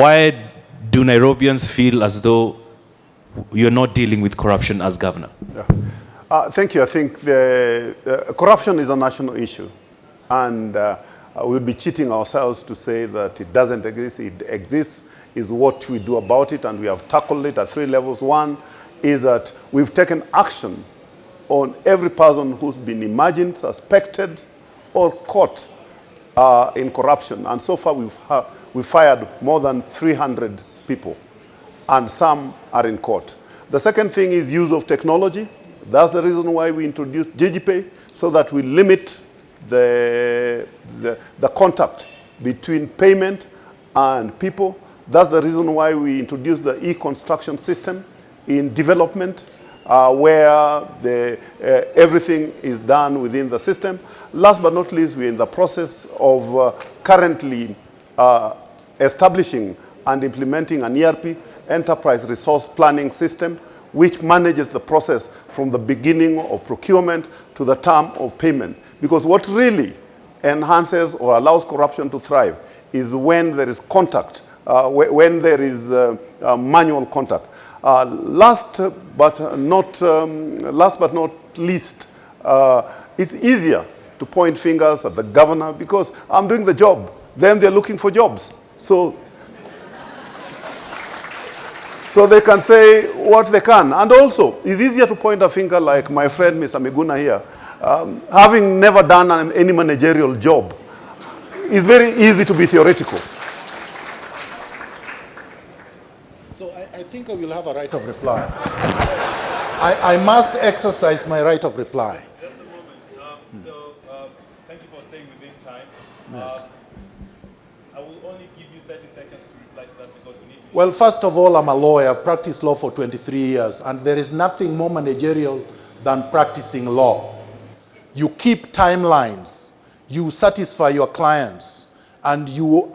why do Nairobians feel as though you're not dealing with corruption as governor? Yeah. Thank you. I think corruption is a national issue. And we'll be cheating ourselves to say that it doesn't exist. It exists, is what we do about it, and we have tackled it at 3 levels. One is that we've taken action on every person who's been imagined, suspected, or caught in corruption. And so far, we've fired more than 300 people, and some are in court. The second thing is use of technology. That's the reason why we introduced GGPay, so that we limit the contact between payment and people. That's the reason why we introduced the e-construction system in development, where everything is done within the system. Last but not least, we're in the process of currently establishing and implementing an ERP, Enterprise Resource Planning System, which manages the process from the beginning of procurement to the term of payment. Because what really enhances or allows corruption to thrive is when there is contact, when there is manual contact. Last but not least, it's easier to point fingers at the governor because I'm doing the job. Then they're looking for jobs. So they can say what they can. And also, it's easier to point a finger like my friend, Mr. Miguna here. Having never done any managerial job, it's very easy to be theoretical. So I think I will have a right of reply. I must exercise my right of reply. Just a moment. Thank you for staying within time. Yes. I will only give you 30 seconds to reply to that because we need to... Well, first of all, I'm a lawyer. I've practiced law for 23 years, and there is nothing more managerial than practicing law. You keep timelines, you satisfy your clients, and you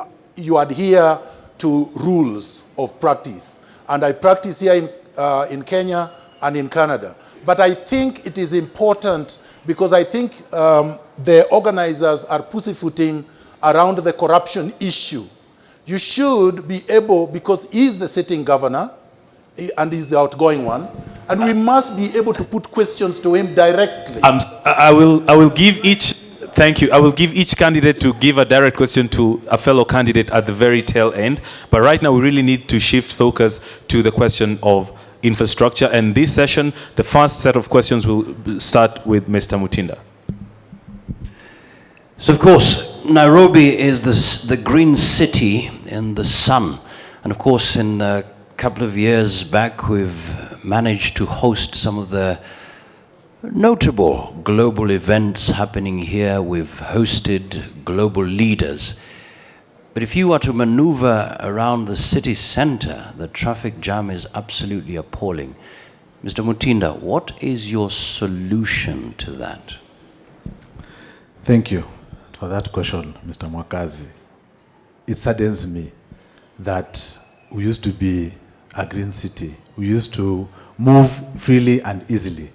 adhere to rules of practice. And I practice here in Kenya and in Canada. But I think it is important because I think the organizers are pussyfooting around the corruption issue. You should be able, because he is the sitting governor and he's the outgoing one, and we must be able to put questions to him directly. I will give each, thank you, I will give each candidate to give a direct question to a fellow candidate at the very tail end. But right now we really need to shift focus to the question of infrastructure. And this session, the first set of questions will start with Mr. Mutinda. So of course, Nairobi is the green city in the sun. And of course, in a couple of years back, we've managed to host some of the notable global events happening here. We've hosted global leaders. But if you are to maneuver around the city center, the traffic jam is absolutely appalling. Mr. Mutinda, what is your solution to that? Thank you for that question, Mr. Mwakazi. It saddens me that we used to be a green city. We used to move freely and easily.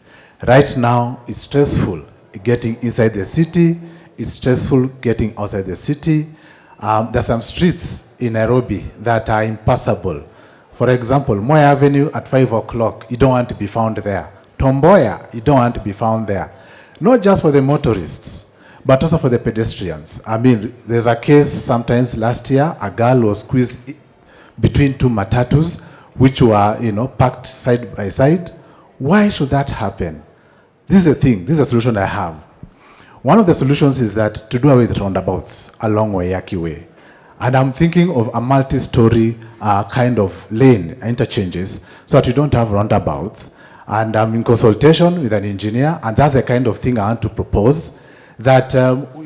Right now, it's stressful getting inside the city. It's stressful getting outside the city. There's some streets in Nairobi that are impassable. For example, Moi Avenue at 5 o'clock, you don't want to be found there. Tomboya, you don't want to be found there. Not just for the motorists, but also for the pedestrians. I mean, there's a case sometimes last year, a girl was squeezed between 2 matatus, which were, packed side by side. Why should that happen? This is a thing, this is a solution I have. One of the solutions is that to do away with roundabouts along Waiyaki Way. And I'm thinking of a multi-story kind of lane interchanges so that you don't have roundabouts. And I'm in consultation with an engineer, and that's the kind of thing I want to propose, that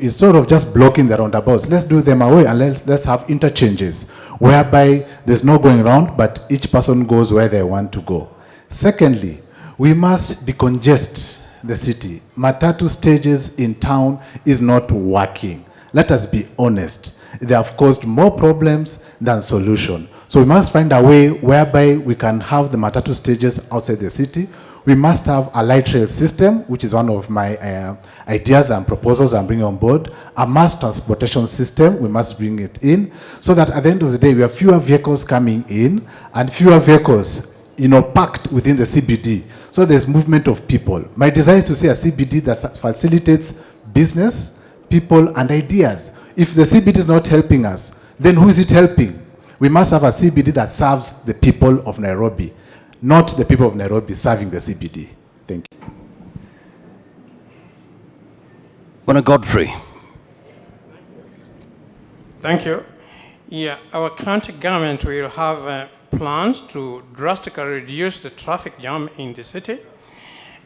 instead of just blocking the roundabouts, let's do them away and let's have interchanges whereby there's no going around, but each person goes where they want to go. Secondly, we must decongest the city. Matatu stages in town is not working. Let us be honest. They have caused more problems than solution. So we must find a way whereby we can have the Matatu stages outside the city, We must have a light rail system, which is one of my ideas and proposals I'm bringing on board. A mass transportation system, we must bring it in, so that at the end of the day, we have fewer vehicles coming in and fewer vehicles, packed within the CBD. So there's movement of people. My desire is to see a CBD that facilitates business, people, and ideas. If the CBD is not helping us, then who is it helping? We must have a CBD that serves the people of Nairobi, not the people of Nairobi serving the CBD. Thank you. Bwana Godfrey. Thank you. Yeah, our county government will have plans to drastically reduce the traffic jam in the city.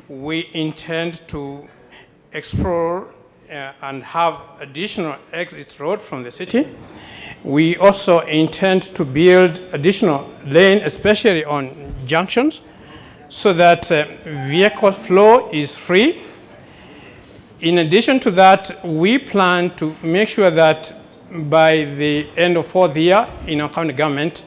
We intend to explore and have additional exit road from the city. We also intend to build additional lane, especially on junctions, so that vehicle flow is free. In addition to that, we plan to make sure that by the end of fourth year in our county government,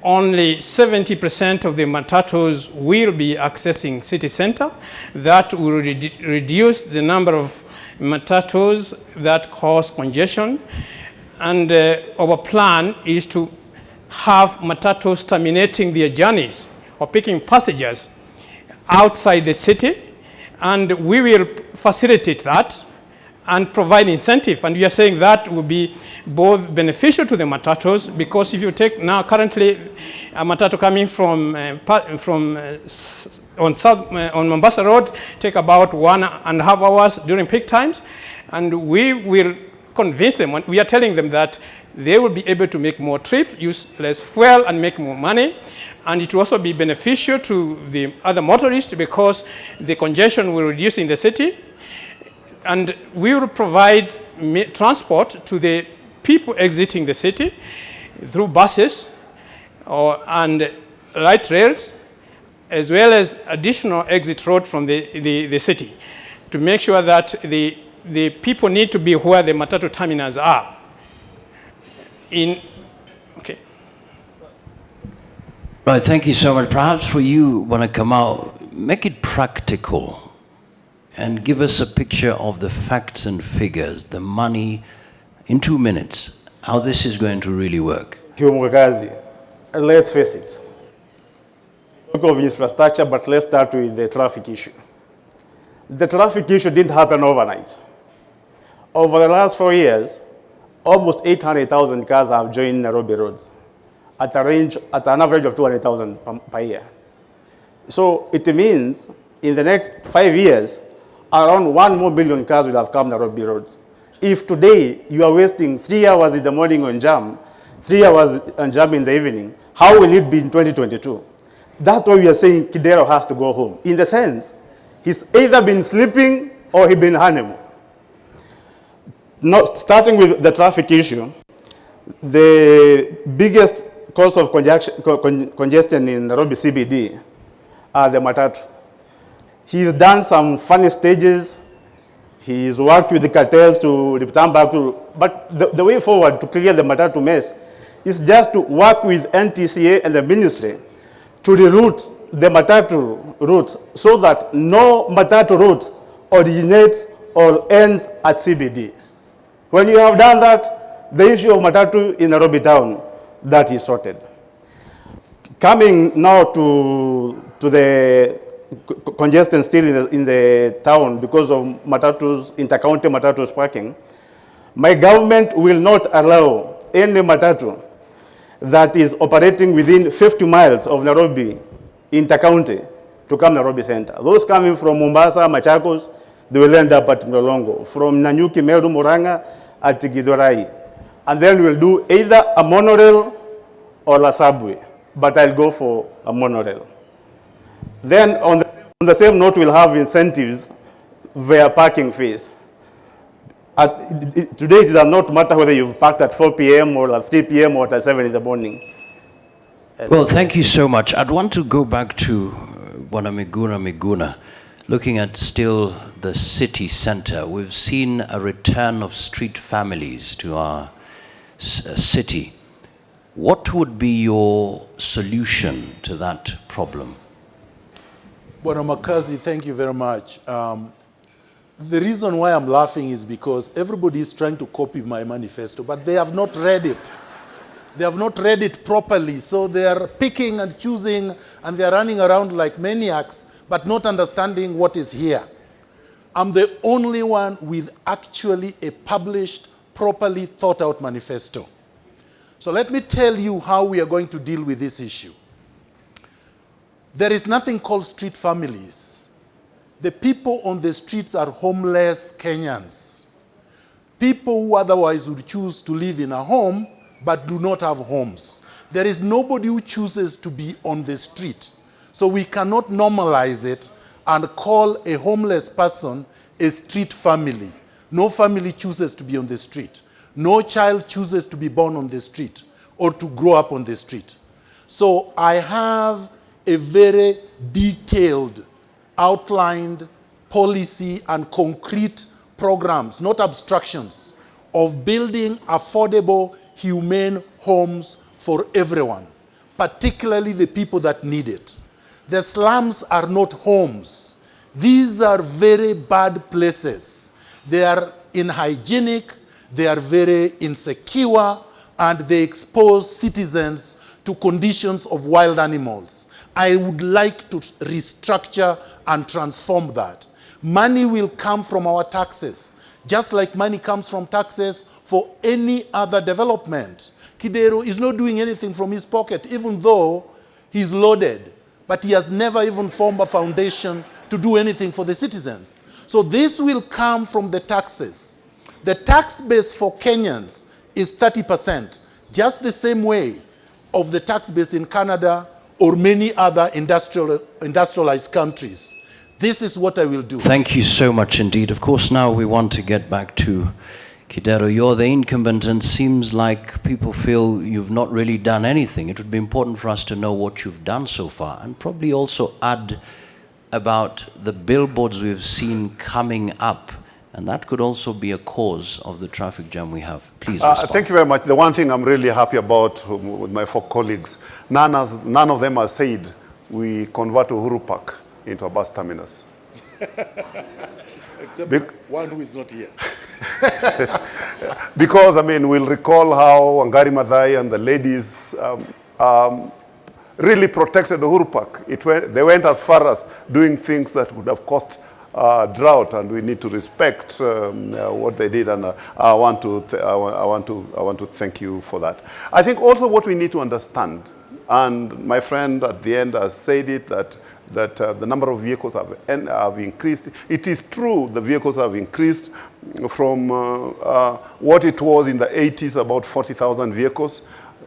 only 70% of the matatus will be accessing city center. That will reduce the number of matatus that cause congestion. And our plan is to have matatus terminating their journeys or picking passengers outside the city. And we will facilitate that and provide incentive. And we are saying that will be both beneficial to the matatus, because if you take now currently a matatu coming from on Mombasa Road, take about 1.5 hours during peak times, and we will convince them, we are telling them that they will be able to make more trips, use less fuel, and make more money. And it will also be beneficial to the other motorists because the congestion will reduce in the city. And we will provide transport to the people exiting the city through buses and light rails, as well as additional exit road from the city, to make sure that the people need to be where the matatu terminals are. Okay. Right, thank you so much. Perhaps for you, when I come out, make it practical and give us a picture of the facts and figures, the money, in 2 minutes, how this is going to really work. Let's face it. Talk of infrastructure, but let's start with the traffic issue. The traffic issue didn't happen overnight. Over the last 4 years, almost 800,000 cars have joined Nairobi roads at an average of 200,000 per year. So it means in the next 5 years, around 1 more million cars will have come Nairobi roads. If today you are wasting 3 hours in the morning on jam, 3 hours on jam in the evening, how will it be in 2022? That's why we are saying Kidero has to go home. In the sense, he's either been sleeping or he's been honeymoon. Now, starting with the traffic issue, the biggest cause of congestion in Nairobi CBD are the matatu. He's done some funny stages. He's worked with the cartels to return back to, but the way forward to clear the matatu mess is just to work with NTCA and the ministry to reroute the matatu route so that no matatu route originates or ends at CBD. When you have done that, the issue of matatu in Nairobi town, that is sorted. Coming now to the congestion still in the town because of matatus, intercounty matatus parking, my government will not allow any matatu that is operating within 50 miles of Nairobi intercounty to come Nairobi center. Those coming from Mombasa, Machakos, they will end up at Mlolongo. From Nanyuki, Meru, Murang'a, at Githurai. And then we'll do either a monorail or a subway, but I'll go for a monorail. Then on the same note, we'll have incentives via parking fees. Today, it does not matter whether you've parked at 4 p.m. or at 3 p.m. or at 7 in the morning. Well, thank you so much. I'd want to go back to Bwana Miguna. Looking at still the city center, we've seen a return of street families to our city. What would be your solution to that problem? Bwana Makazi, thank you very much. The reason why I'm laughing is because everybody is trying to copy my manifesto, but they have not read it. They have not read it properly, so they are picking and choosing, and they are running around like maniacs, but not understanding what is here. I'm the only one with actually a published, properly thought out manifesto. So let me tell you how we are going to deal with this issue. There is nothing called street families. The people on the streets are homeless Kenyans. People who otherwise would choose to live in a home but do not have homes. There is nobody who chooses to be on the street. So we cannot normalize it and call a homeless person a street family. No family chooses to be on the street. No child chooses to be born on the street or to grow up on the street. So I have a very detailed, outlined policy and concrete programs, not abstractions, of building affordable, humane homes for everyone, particularly the people that need it. The slums are not homes. These are very bad places. They are unhygienic, they are very insecure, and they expose citizens to conditions of wild animals. I would like to restructure and transform that. Money will come from our taxes, just like money comes from taxes for any other development. Kidero is not doing anything from his pocket, even though he's loaded, but he has never even formed a foundation to do anything for the citizens. So this will come from the taxes. The tax base for Kenyans is 30%, just the same way of the tax base in Canada or many other industrialized countries. This is what I will do. Thank you so much indeed. Of course, now we want to get back to Kidero. You're the incumbent, and seems like people feel you've not really done anything. It would be important for us to know what you've done so far, and probably also add about the billboards we've seen coming up, and that could also be a cause of the traffic jam we have. Please respond. Thank you very much. The one thing I'm really happy about with my four colleagues, none of them has said we convert Uhuru Park into a bus terminus. Except one who is not here. Because, I mean, we'll recall how Wangari Maathai and the ladies really protected Uhuru Park. They went as far as doing things that would have caused drought, and we need to respect what they did, and I want to thank you for that. I think also what we need to understand, and my friend at the end has said it, that the number of vehicles have increased. It is true the vehicles have increased from what it was in the 80s, about 40,000 vehicles.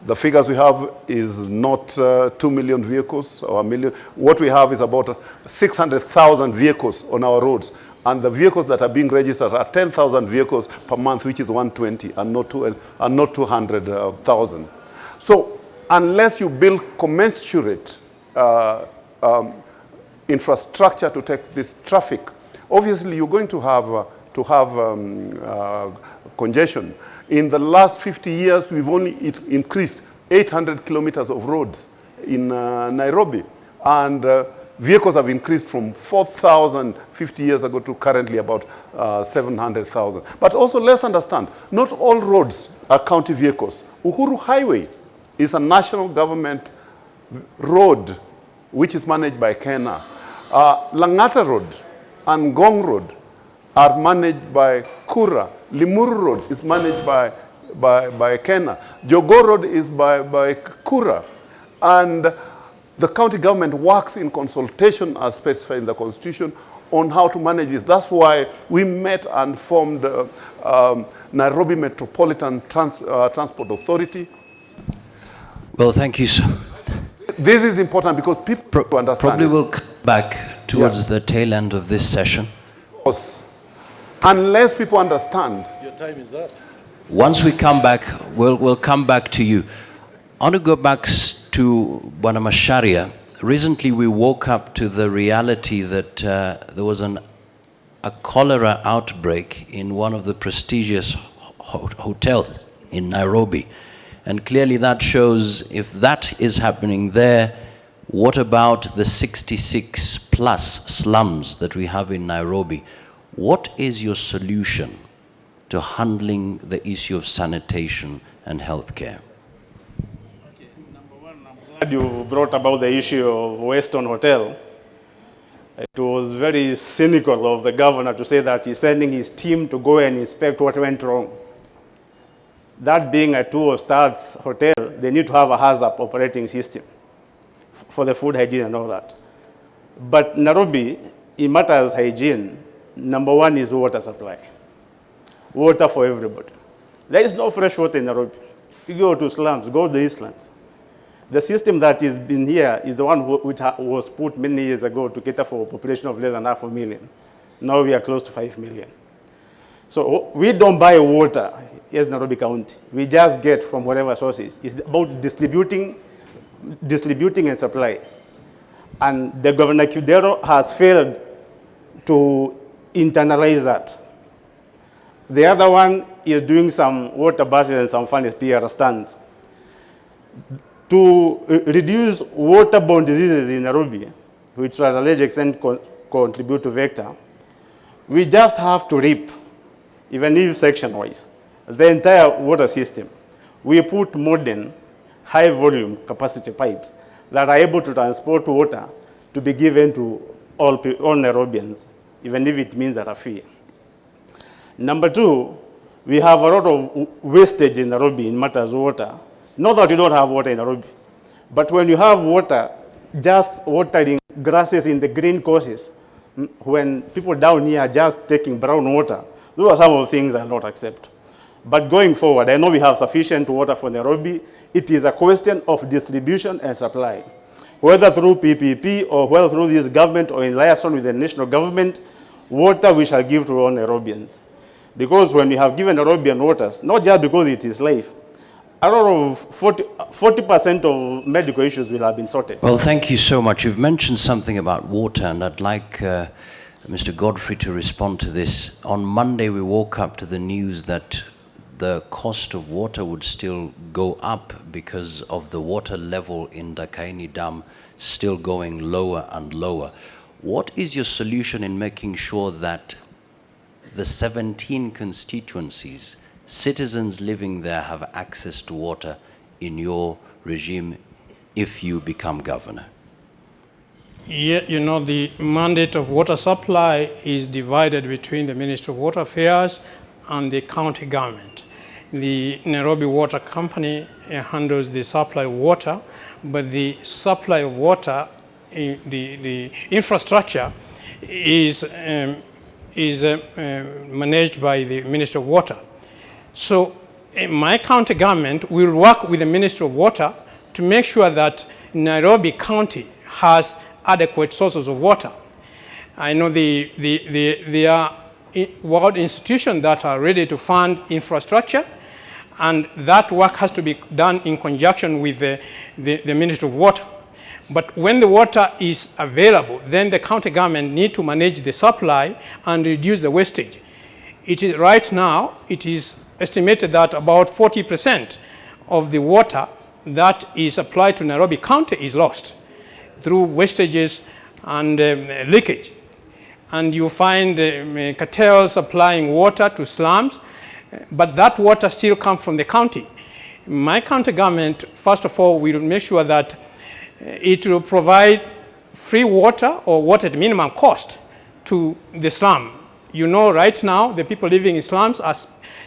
The figures we have is not 2 million vehicles or a million. What we have is about 600,000 vehicles on our roads. And the vehicles that are being registered are 10,000 vehicles per month, which is 120, and not 200,000. So unless you build commensurate infrastructure to take this traffic, obviously you're going to have congestion. In the last 50 years, we've only increased 800 kilometers of roads in Nairobi, and vehicles have increased from 4,000 50 years ago to currently about 700,000. But also, let's understand, not all roads are county vehicles. Uhuru Highway is a national government road which is managed by Kenya. Langata Road and Ngong Road are managed by Kura. Limuru Road is managed by Kenya. Jogoo Road is by Kura. And the county government works in consultation as specified in the Constitution on how to manage this. That's why we met and formed Nairobi Metropolitan Transport Authority. Well, thank you, sir. This is important because people understand. Probably will come back towards the tail end of this session. Unless people understand. Your time is up. Once we come back, we'll come back to you. I want to go back to Bwana Macharia. Recently, we woke up to the reality that there was a cholera outbreak in one of the prestigious hotels in Nairobi. And clearly that shows if that is happening there, What about the 66 plus slums that we have in Nairobi? What is your solution to handling the issue of sanitation and healthcare? Glad you brought about the issue of Weston Hotel. It was very cynical of the governor to say that he's sending his team to go and inspect what went wrong. That being a 2-star hotel, they need to have a HACCP operating system for the food hygiene and all that. But Nairobi, in matters hygiene, number one is water supply. Water for everybody. There is no fresh water in Nairobi. You go to slums, go to the Eastlands. The system that is been here is the one which was put many years ago to cater for a population of less than 500,000. Now we are close to 5 million. So we don't buy water as Nairobi County. We just get from whatever sources. It's about distributing and supply. And the Governor Kudero has failed to internalize that. The other one is doing some water buses and some funny PR stands. To reduce waterborne diseases in Nairobi, which to a large extent contribute to vector, we just have to rip, even if section-wise, the entire water system. We put modern, high-volume capacity pipes that are able to transport water to be given to all Nairobians, even if it means at a fee. Number two, we have a lot of wastage in Nairobi in matters of water. Not that you don't have water in Nairobi, but when you have water, just watering grasses in the green courses, when people down here are just taking brown water, those are some of the things I not accept. But going forward, I know we have sufficient water for Nairobi. It is a question of distribution and supply. Whether through PPP or whether through this government or in liaison with the national government, water we shall give to all Nairobians. Because when we have given Nairobian waters, not just because it is life, a lot of 40% of medical issues will have been sorted. Well, thank you so much. You've mentioned something about water, and I'd like Mr. Godfrey to respond to this. On Monday, we woke up to the news that the cost of water would still go up because of the water level in the Kaini Dam still going lower and lower. What is your solution in making sure that the 17 constituencies, citizens living there, have access to water in your regime if you become governor? Yeah, you know, the mandate of water supply is divided between the Ministry of Water Affairs and the county government. The Nairobi Water Company handles the supply of water, but the supply of water, the infrastructure is managed by the Ministry of Water. So my county government will work with the Ministry of Water to make sure that Nairobi County has adequate sources of water. I know there are world institutions that are ready to fund infrastructure, and that work has to be done in conjunction with the Ministry of Water. But when the water is available, then the county government need to manage the supply and reduce the wastage. Right now, it is estimated that about 40% of the water that is applied to Nairobi County is lost through wastages and leakage. And you find cartels supplying water to slums, but that water still comes from the county. My county government, first of all, will make sure that it will provide free water or water at minimum cost to the slum. You know, right now, the people living in slums are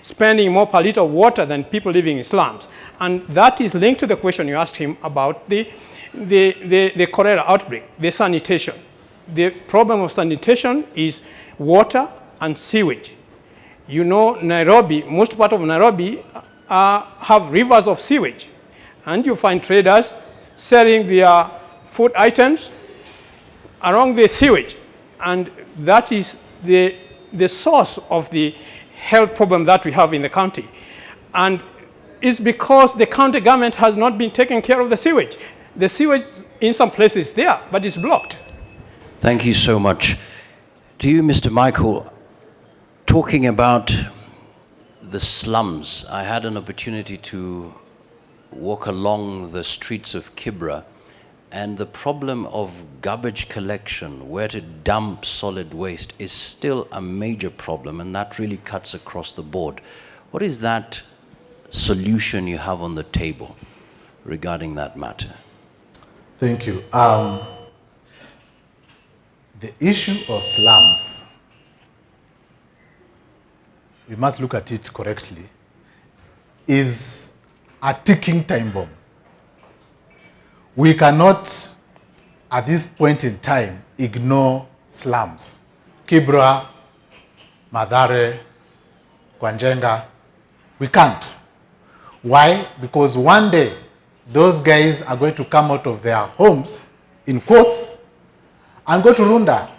spending more per liter of water than people living in slums. And that is linked to the question you asked him about the cholera outbreak, the sanitation. The problem of sanitation is water and sewage. You know, Nairobi, most part of Nairobi have rivers of sewage. And you find traders selling their food items along the sewage. And that is the source of the health problem that we have in the county. And it's because the county government has not been taking care of the sewage. The sewage in some places is there, but it's blocked. Thank you so much. To you, Mr. Michael, talking about the slums, I had an opportunity to walk along the streets of Kibra, And the problem of garbage collection, where to dump solid waste, is still a major problem, and that really cuts across the board. What is that solution you have on the table regarding that matter? Thank you. The issue of slums, we must look at it correctly, is a ticking time bomb. We cannot, at this point in time, ignore slums. Kibra, Mathare, Kwanjenga, we can't. Why? Because one day, those guys are going to come out of their homes, in quotes, and go to Runda,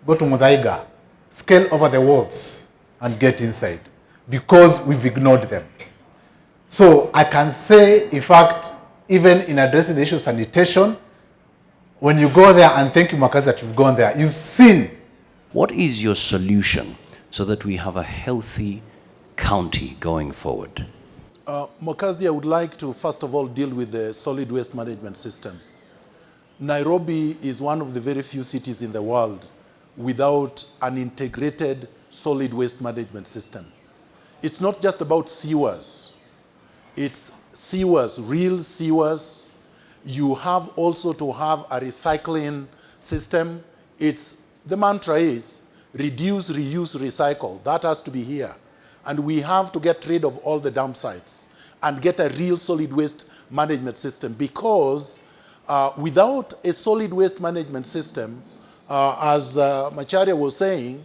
go to Muthaiga, scale over the walls, and get inside, because we've ignored them. So I can say, in fact, even in addressing the issue of sanitation, when you go there, and thank you, Mwakazi, that you've gone there, you've seen. What is your solution so that we have a healthy county going forward? Mwakazi, I would like to first of all deal with the solid waste management system. Nairobi is one of the very few cities in the world without an integrated solid waste management system. It's not just about sewers. It's sewers, real sewers. You have also to have a recycling system. The mantra is reduce, reuse, recycle. That has to be here. And we have to get rid of all the dump sites and get a real solid waste management system, because without a solid waste management system, as Macharia was saying,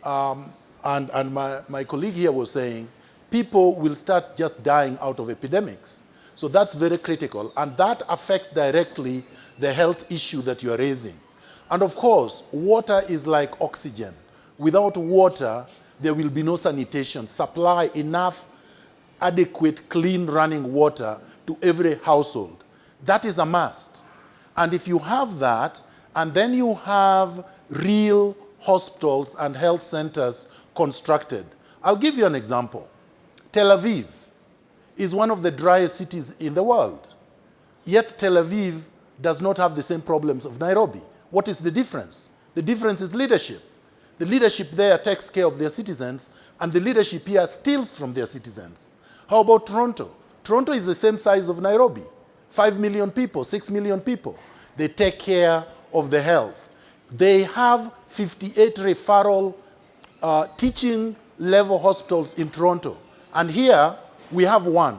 and my colleague here was saying, people will start just dying out of epidemics. So that's very critical, and that affects directly the health issue that you are raising. And of course, water is like oxygen. Without water, there will be no sanitation. Supply enough adequate, clean running water to every household. That is a must. And if you have that, and then you have real hospitals and health centers constructed. I'll give you an example. Tel Aviv is one of the driest cities in the world. Yet Tel Aviv does not have the same problems of Nairobi. What is the difference? The difference is leadership. The leadership there takes care of their citizens, and the leadership here steals from their citizens. How about Toronto? Toronto is the same size of Nairobi. 5 million people, 6 million people. They take care of the health. They have 58 referral teaching level hospitals in Toronto. And here we have one.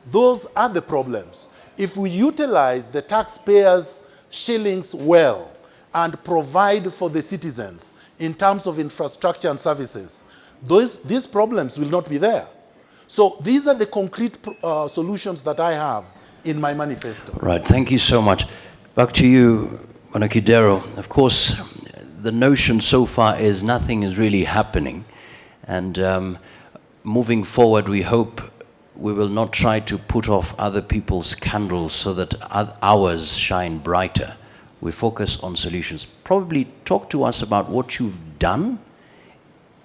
Those are the problems. If we utilize the taxpayers' shillings well and provide for the citizens in terms of infrastructure and services, these problems will not be there. So these are the concrete solutions that I have in my manifesto. Right, thank you so much. Back to you, Wanakidero. Of course, the notion so far is nothing is really happening. And moving forward, we hope we will not try to put off other people's candles so that ours shine brighter. We focus on solutions. Probably talk to us about what you've done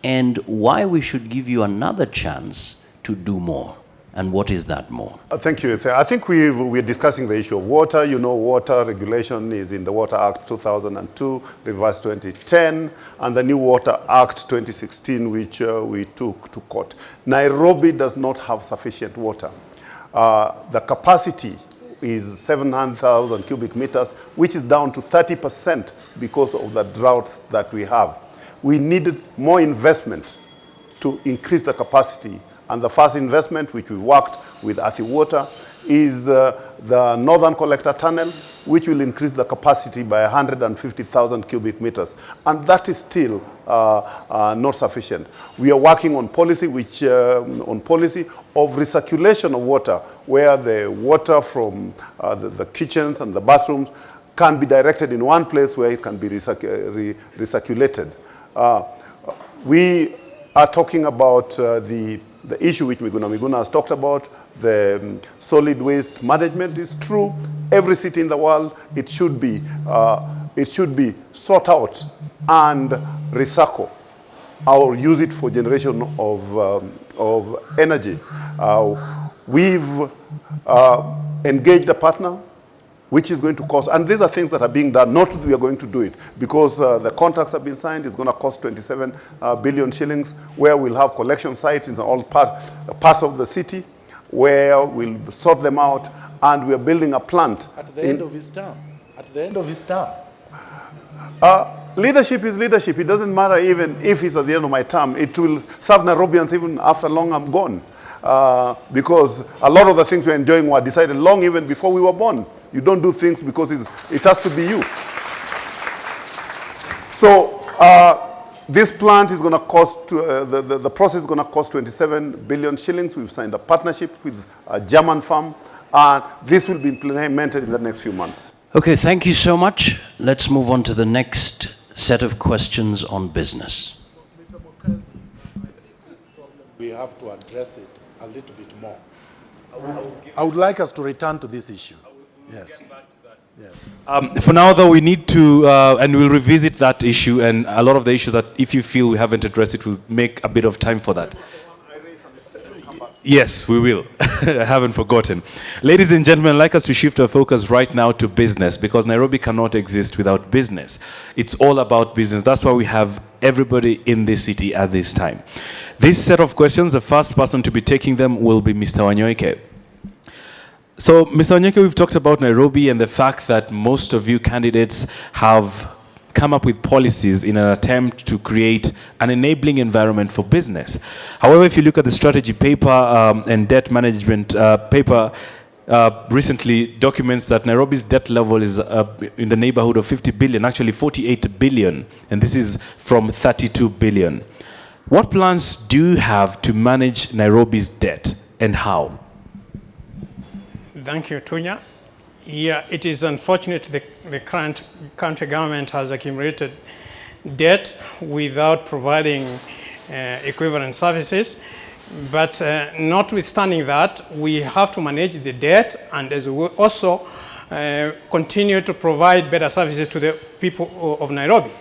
and why we should give you another chance to do more. And what is that more? Thank you. I think we're discussing the issue of water. You know, water regulation is in the Water Act 2002, revised 2010, and the new Water Act 2016, which we took to court. Nairobi does not have sufficient water. The capacity is 700,000 cubic meters, which is down to 30% because of the drought that we have. We needed more investment to increase the capacity. And the first investment, which we worked with Athi Water, is the Northern Collector Tunnel, which will increase the capacity by 150,000 cubic meters. And that is still not sufficient. We are working on policy, of recirculation of water, where the water from the kitchens and the bathrooms can be directed in one place where it can be recirculated. We are talking about the issue which Miguna has talked about, the solid waste management. Is true. Every city in the world, it should be sought out and recycle or use it for generation of energy. We've engaged a partner which is going to cost, and these are things that are being done, not that we are going to do it, because the contracts have been signed. It's going to cost 27 billion shillings, where we'll have collection sites in all parts of the city, where we'll sort them out, and we are building a plant. At the end of his term. At the end of his term. Leadership is leadership. It doesn't matter even if it's at the end of my term. It will serve Nairobians even after long I'm gone. Because a lot of the things we're enjoying were decided long even before we were born. You don't do things because it has to be you. So this plant is going to cost, the process is going to cost 27 billion shillings. We've signed a partnership with a German firm, and this will be implemented in the next few months. Okay, thank you so much. Let's move on to the next set of questions on business. Mr. Mukazi, I think this problem, we have to address it a little bit more. I would like us to return to this issue. Yes. Yes. For now, though, we need to, and we'll revisit that issue and a lot of the issues that, if you feel we haven't addressed it, we'll make a bit of time for that. Yes, we will. I haven't forgotten. Ladies and gentlemen, I'd like us to shift our focus right now to business, because Nairobi cannot exist without business. It's all about business. That's why we have everybody in this city at this time. This set of questions, the first person to be taking them will be Mr. Wanyoike. So, Mr. Wanyoike, we've talked about Nairobi and the fact that most of you candidates have come up with policies in an attempt to create an enabling environment for business. However, if you look at the strategy paper and debt management paper, recently documents that Nairobi's debt level is in the neighborhood of 50 billion, actually 48 billion, and this is from 32 billion. What plans do you have to manage Nairobi's debt, and how? Thank you, Tunya. Yeah, it is unfortunate the current country government has accumulated debt without providing equivalent services. But notwithstanding that, we have to manage the debt, and as we also continue to provide better services to the people of Nairobi.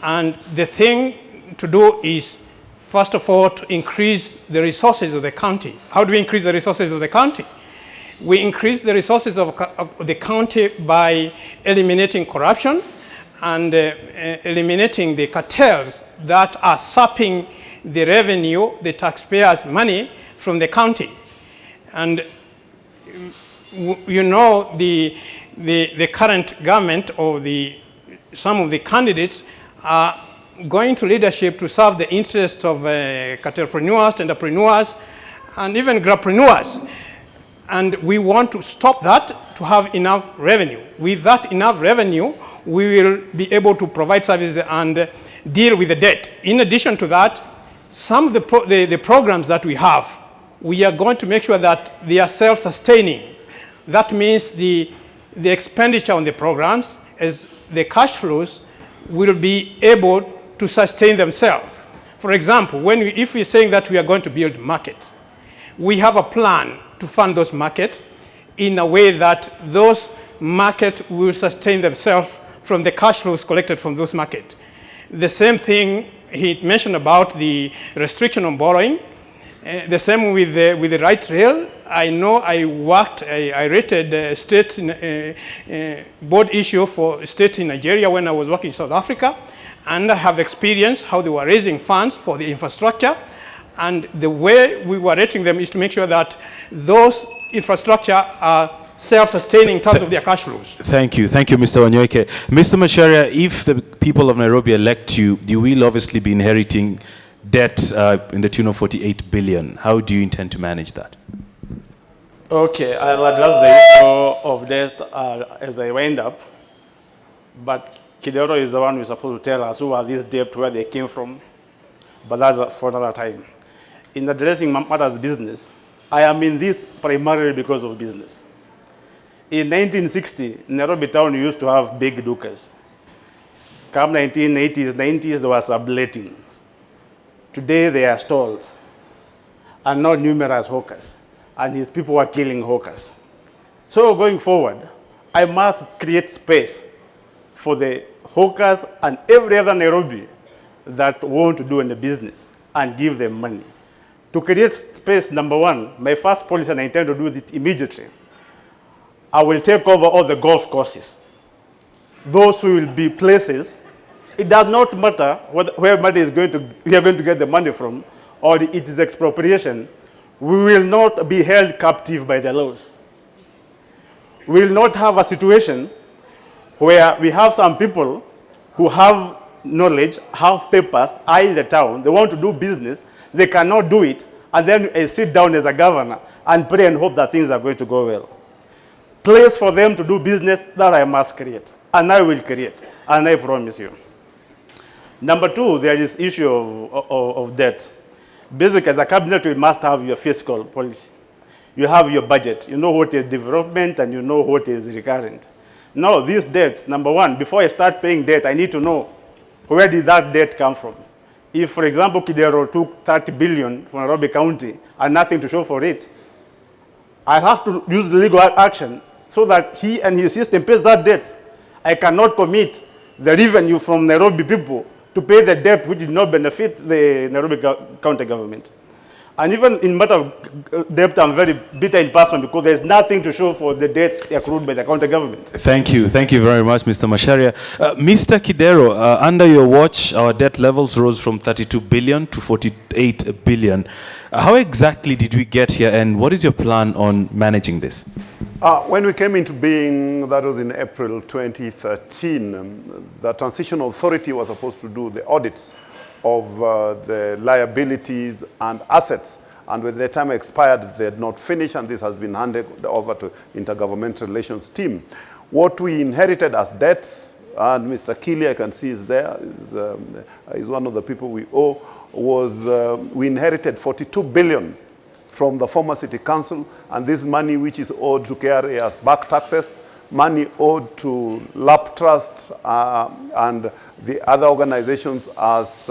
And the thing to do is, first of all, to increase the resources of the county. How do we increase the resources of the county? We increase the resources of the county by eliminating corruption and eliminating the cartels that are sapping the revenue, the taxpayers' money from the county. And you know, the current government or some of the candidates are going to leadership to serve the interests of cartelpreneurs, entrepreneurs, and even grabpreneurs. And we want to stop that to have enough revenue. With that enough revenue, we will be able to provide services and deal with the debt. In addition to that, some of the programs that we have, we are going to make sure that they are self-sustaining. That means the expenditure on the programs, as the cash flows, will be able to sustain themselves. For example, if we're saying that we are going to build markets, we have a plan to fund those markets in a way that those markets will sustain themselves from the cash flows collected from those markets. The same thing he mentioned about the restriction on borrowing. The same with the right rail. I know I rated state board issue for state in Nigeria when I was working in South Africa, and I have experienced how they were raising funds for the infrastructure. And the way we were rating them is to make sure that those infrastructure are self-sustaining in terms of their cash flows. Thank you, Mr. Wanyoike. Mr. Macharia, if the people of Nairobi elect you, you will obviously be inheriting debt in the tune of 48 billion. How do you intend to manage that? Okay, I'll address the issue of debt as I wind up. But Kidero is the one who's supposed to tell us who are these debt, where they came from. But that's for another time. In addressing matters business, I am in this primarily because of business. In 1960, Nairobi town used to have big dukas. Come 1980s, 90s, there were sublettings. Today they are stalls, and not numerous hawkers. And his people were killing hawkers. So going forward, I must create space for the hawkers and every other Nairobi that want to do in the business and give them money. To create space, number one, my first policy, and I intend to do it immediately, I will take over all the golf courses. Those will be places. It does not matter where money is going to, we are going to get the money from, or it is expropriation. We will not be held captive by the laws. We will not have a situation where we have some people who have knowledge, have papers, are in the town, they want to do business, they cannot do it, and then sit down as a governor and pray and hope that things are going to go well. Place for them to do business that I must create, and I will create, and I promise you. Number two, there is issue of debt. Basically, as a cabinet, you must have your fiscal policy. You have your budget. You know what is development and you know what is recurrent. Now, these debts, number one, before I start paying debt, I need to know where did that debt come from. If, for example, Kidero took 30 billion from Nairobi County and nothing to show for it, I have to use legal action so that he and his system pays that debt. I cannot commit the revenue from Nairobi people to pay the debt which did not benefit the Nairobi County government. And even in matter of debt, I'm very bitter in person because there's nothing to show for the debts accrued by the county government. Thank you very much, Mr. Macharia. Mr. Kidero, under your watch, our debt levels rose from 32 billion to 48 billion. How exactly did we get here, and what is your plan on managing this? When we came into being, that was in April 2013, the Transitional Authority was supposed to do the audits of the liabilities and assets. And when the time expired, they had not finished, and this has been handed over to Intergovernmental Relations team. What we inherited as debts, and Mr. Keeley, I can see is there, is one of the people we owe, was we inherited 42 billion from the former city council, and this money which is owed to KRA as back taxes, money owed to LAP Trust and the other organizations as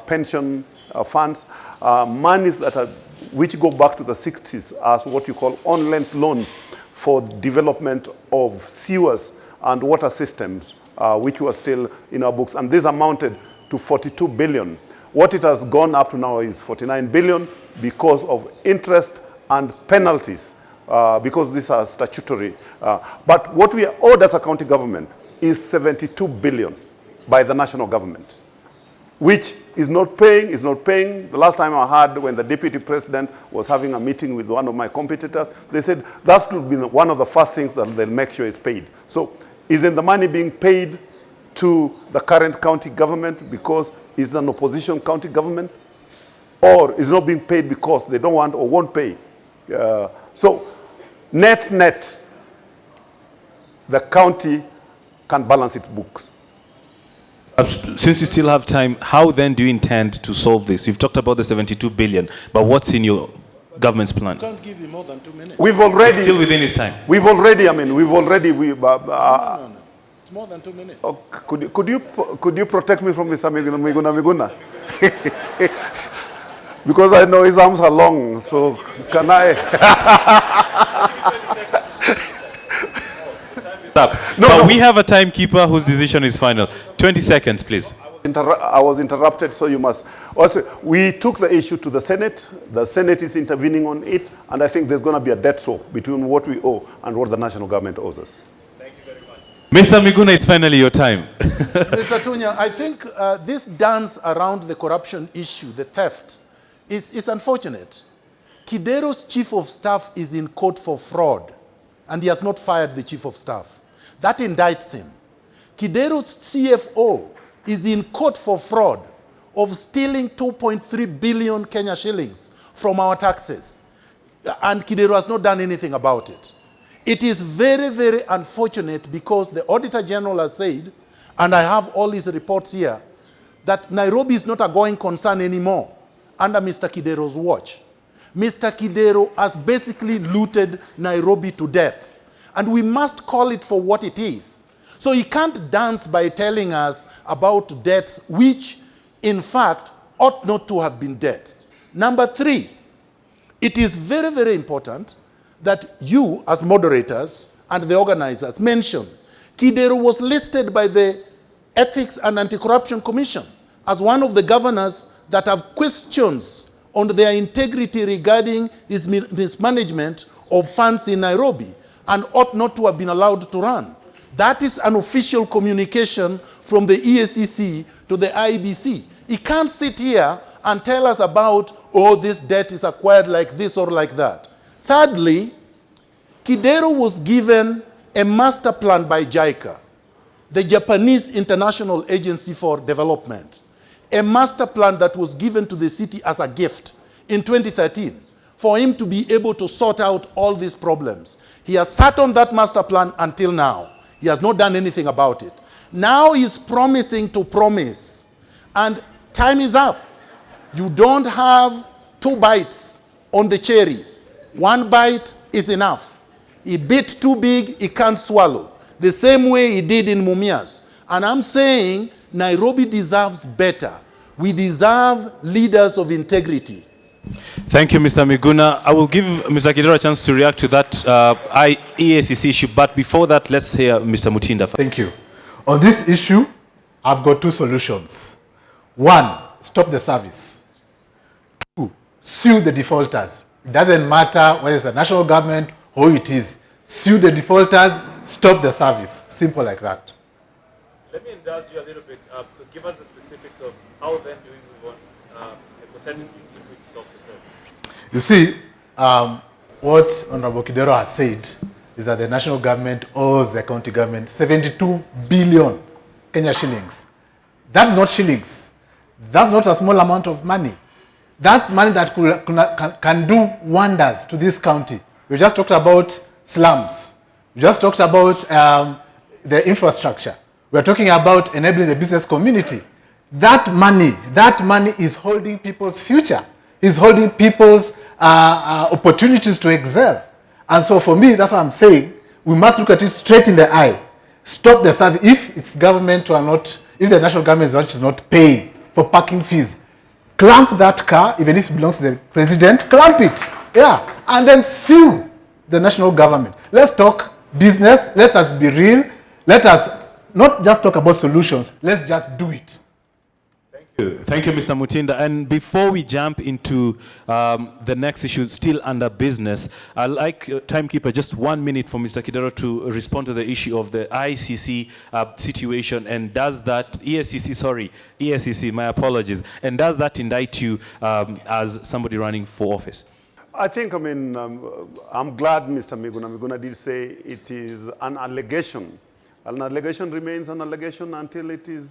pension funds, monies that are, which go back to the 60s as what you call on-lent loans for development of sewers and water systems, which were still in our books. And this amounted to 42 billion. What it has gone up to now is 49 billion because of interest and penalties, because these are statutory. But what we are owed as a county government is 72 billion by the national government, which is not paying. The last time I heard, when the deputy president was having a meeting with one of my competitors, they said that will be one of the first things that they'll make sure is paid. So isn't the money being paid to the current county government because it's an opposition county government? Or is not being paid because they don't want or won't pay? So net, the county can balance its books. Since you still have time, how then do you intend to solve this? You've talked about the 72 billion, but what's in your government's plan? I can't give you more than 2 minutes. We've already... It's still within his time. No. It's more than 2 minutes. Oh, could you protect me from Mr. Miguna? Because I know his arms are long, so can I? No, we have a timekeeper whose decision is final. 20 seconds, please. I was interrupted, so you must. Also, we took the issue to the Senate. The Senate is intervening on it, and I think there's going to be a debt swap between what we owe and what the national government owes us. Thank you very much. Mr. Miguna, it's finally your time. Mr. Tunya, I think this dance around the corruption issue, the theft, is unfortunate. Kidero's chief of staff is in court for fraud, and he has not fired the chief of staff. That indicts him. Kidero's CFO is in court for fraud of stealing 2.3 billion Kenya shillings from our taxes. And Kidero has not done anything about it. It is very, very unfortunate because the Auditor General has said, and I have all his reports here, that Nairobi is not a going concern anymore under Mr. Kidero's watch. Mr. Kidero has basically looted Nairobi to death. And we must call it for what it is. So he can't dance by telling us about debts which, in fact, ought not to have been debts. Number three, it is very, very important that you, as moderators and the organizers, mention Kidero was listed by the Ethics and Anti-Corruption Commission as one of the governors that have questions on their integrity regarding his mismanagement of funds in Nairobi. and ought not to have been allowed to run. That is an official communication from the EACC to the IEBC. He can't sit here and tell us about, oh, this debt is acquired like this or like that. Thirdly, Kidero was given a master plan by JICA, the Japanese International Agency for Development, a master plan that was given to the city as a gift in 2013 for him to be able to sort out all these problems. He has sat on that master plan until now. He has not done anything about it. Now he's promising to promise, and time is up. You don't have 2 bites on the cherry. 1 bite is enough. He bit too big, he can't swallow. The same way he did in Mumias. And I'm saying Nairobi deserves better. We deserve leaders of integrity. Thank you, Mr. Miguna. I will give Mr. Kidero a chance to react to that EACC issue, but before that, let's hear Mr. Mutinda. Thank you. On this issue, I've got 2 solutions. 1, stop the service. 2, sue the defaulters. It doesn't matter whether it's a national government or who it is. Sue the defaulters, stop the service. Simple like that. Let me indulge you a little bit. So give us the specifics of how then do we move on, hypothetically, if we stop the service. You see, what Honorable Kidero has said is that the national government owes the county government 72 billion Kenya shillings. That's not shillings. That's not a small amount of money. That's money that can do wonders to this county. We just talked about slums. We just talked about the infrastructure. We're talking about enabling the business community. That money is holding people's future, is holding people's opportunities to excel. And so for me, that's what I'm saying. We must look at it straight in the eye. Stop the service. If it's government or not, if the national government is not paying for parking fees, clamp that car, even if it belongs to the president, clamp it. Yeah. And then sue the national government. Let's talk business. Let us be real. Let us not just talk about solutions. Let's just do it. Thank you, Mr. Mutinda. And before we jump into the next issue, still under business, I'd like, timekeeper, just 1 minute for Mr. Kidero to respond to the issue of the ICC situation. And does that, EACC, my apologies. And does that indict you as somebody running for office? I think, I'm glad Mr. Miguna did say it is an allegation. An allegation remains an allegation until it is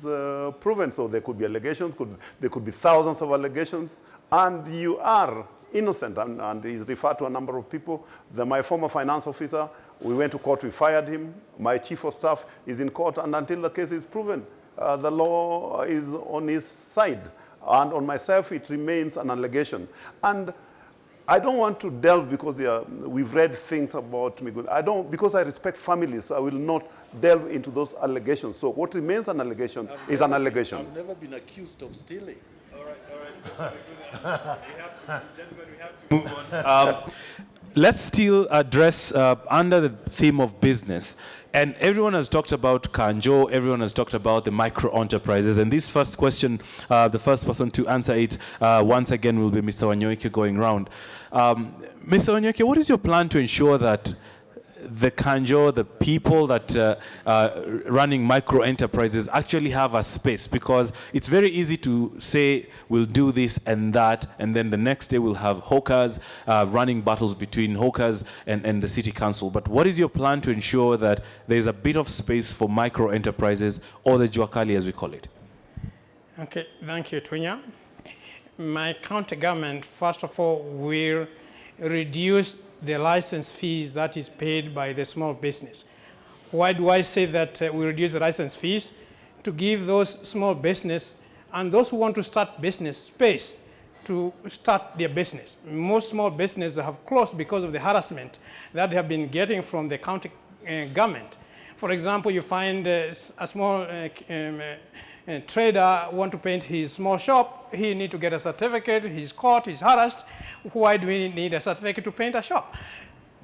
proven. So there could be allegations, there could be thousands of allegations, and you are innocent. And he's referred to a number of people. My former finance officer, we went to court, we fired him. My chief of staff is in court, and until the case is proven, the law is on his side. And on myself, it remains an allegation. And I don't want to delve because we've read things about me. Because I respect families, so I will not delve into those allegations. So what remains an allegation is an allegation. I've never been accused of stealing. All right. Gentlemen, we have to move on. Let's still address under the theme of business. And everyone has talked about Kanjo, everyone has talked about the micro enterprises. And this first question, the first person to answer it once again will be Mr. Wanyoike going round. Mr. Wanyoike, what is your plan to ensure that the Kanjo, the people that running micro enterprises actually have a space? Because it's very easy to say we'll do this and that, and then the next day we'll have hawkers running battles between hawkers and the city council. But what is your plan to ensure that there's a bit of space for micro enterprises, or the Juakali as we call it? Okay, thank you, Tunya. My county government, first of all, will reduce the license fees that is paid by the small business. Why do I say that we reduce the license fees? To give those small business and those who want to start business space to start their business. Most small businesses have closed because of the harassment that they have been getting from the county government. For example, you find a small trader want to paint his small shop, he need to get a certificate, he's caught, he's harassed. Why do we need a certificate to paint a shop?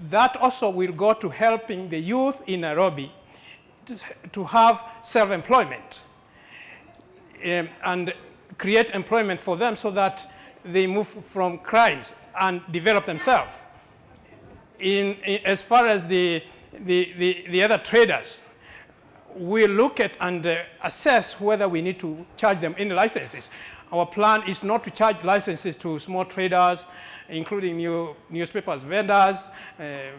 That also will go to helping the youth in Nairobi to have self-employment and create employment for them so that they move from crimes and develop themselves. As far as the the other traders, we look at and assess whether we need to charge them any licenses. Our plan is not to charge licenses to small traders, including newspapers vendors,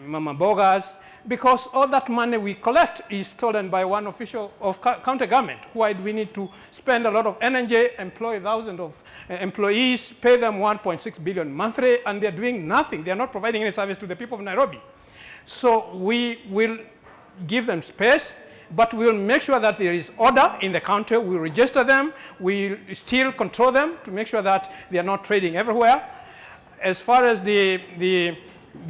mama bogas, because all that money we collect is stolen by one official of county government. Why do we need to spend a lot of energy, employ thousands of employees, pay them 1.6 billion monthly, and they're doing nothing. They're not providing any service to the people of Nairobi. So we will give them space, but we will make sure that there is order in the country. We register them. We still control them to make sure that they are not trading everywhere. As far as the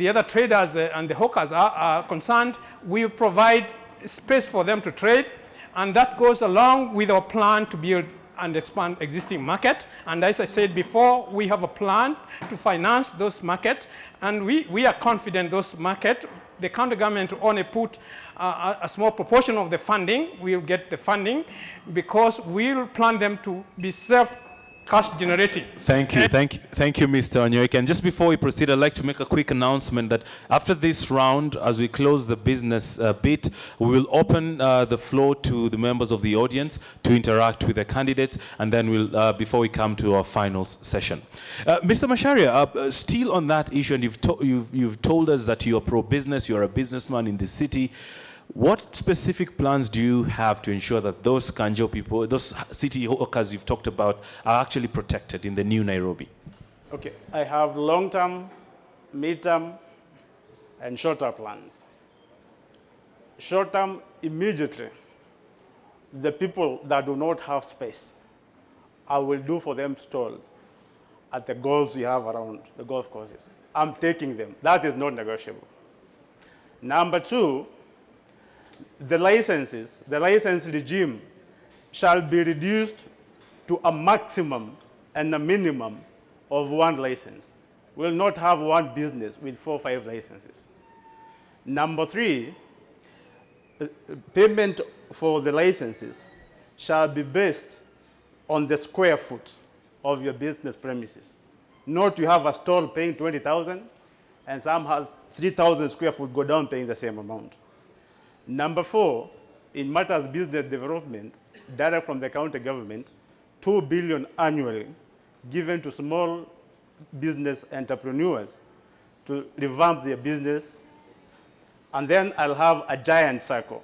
other traders and the hawkers are concerned, we provide space for them to trade, and that goes along with our plan to build and expand existing market. And as I said before, we have a plan to finance those markets, and we are confident those markets, the county government will only put a small proportion of the funding. We'll get the funding because we'll plan them to be cash generating. Thank you, Mr. Onyoike. And just before we proceed, I'd like to make a quick announcement that after this round, as we close the business bit, we will open the floor to the members of the audience to interact with the candidates, and then we'll, before we come to our final session. Mr. Macharia, still on that issue, and you've told us that you are pro-business, you're a businessman in the city. What specific plans do you have to ensure that those Kanjo people, those city hawkers you've talked about, are actually protected in the new Nairobi? Okay, I have long-term, mid-term, and short-term plans. Short-term, immediately, the people that do not have space, I will do for them stalls at the goals we have around the golf courses. I'm taking them. That is not negotiable. Number two, the license regime shall be reduced to a maximum and a minimum of 1 license. We will not have one business with 4 or 5 licenses. Number 3, payment for the licenses shall be based on the square foot of your business premises. Not you have a stall paying 20,000 and some has 3,000 square foot go down paying the same amount. Number 4, in matters business development, direct from the county government, 2 billion annually given to small business entrepreneurs to revamp their business. And then I'll have a giant circle.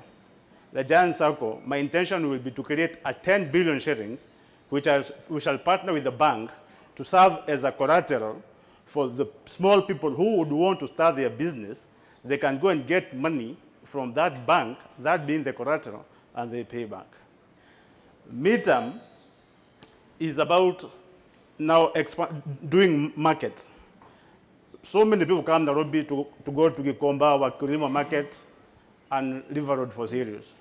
The giant circle, my intention will be to create a 10 billion shillings, which we shall partner with the bank to serve as a collateral for the small people who would want to start their business. They can go and get money from that bank, that being the collateral, and they pay back. Midterm is about now doing markets. So many people come to Nairobi to go to Gikomba, Wakulima Market, and River Road for Sirius.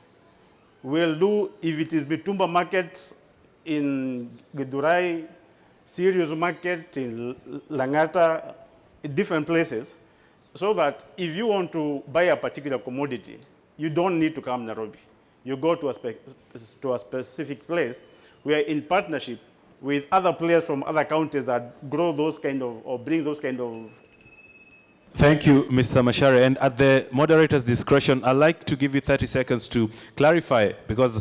We'll do, if it is Bitumba Market in Githurai, Sirius Market in Langata, in different places, so that if you want to buy a particular commodity, you don't need to come to Nairobi. You go to a specific place. We are in partnership with other players from other counties that grow those kind of, or bring those kind of. Thank you, Mr. Macharia. And at the moderator's discretion, I'd like to give you 30 seconds to clarify, because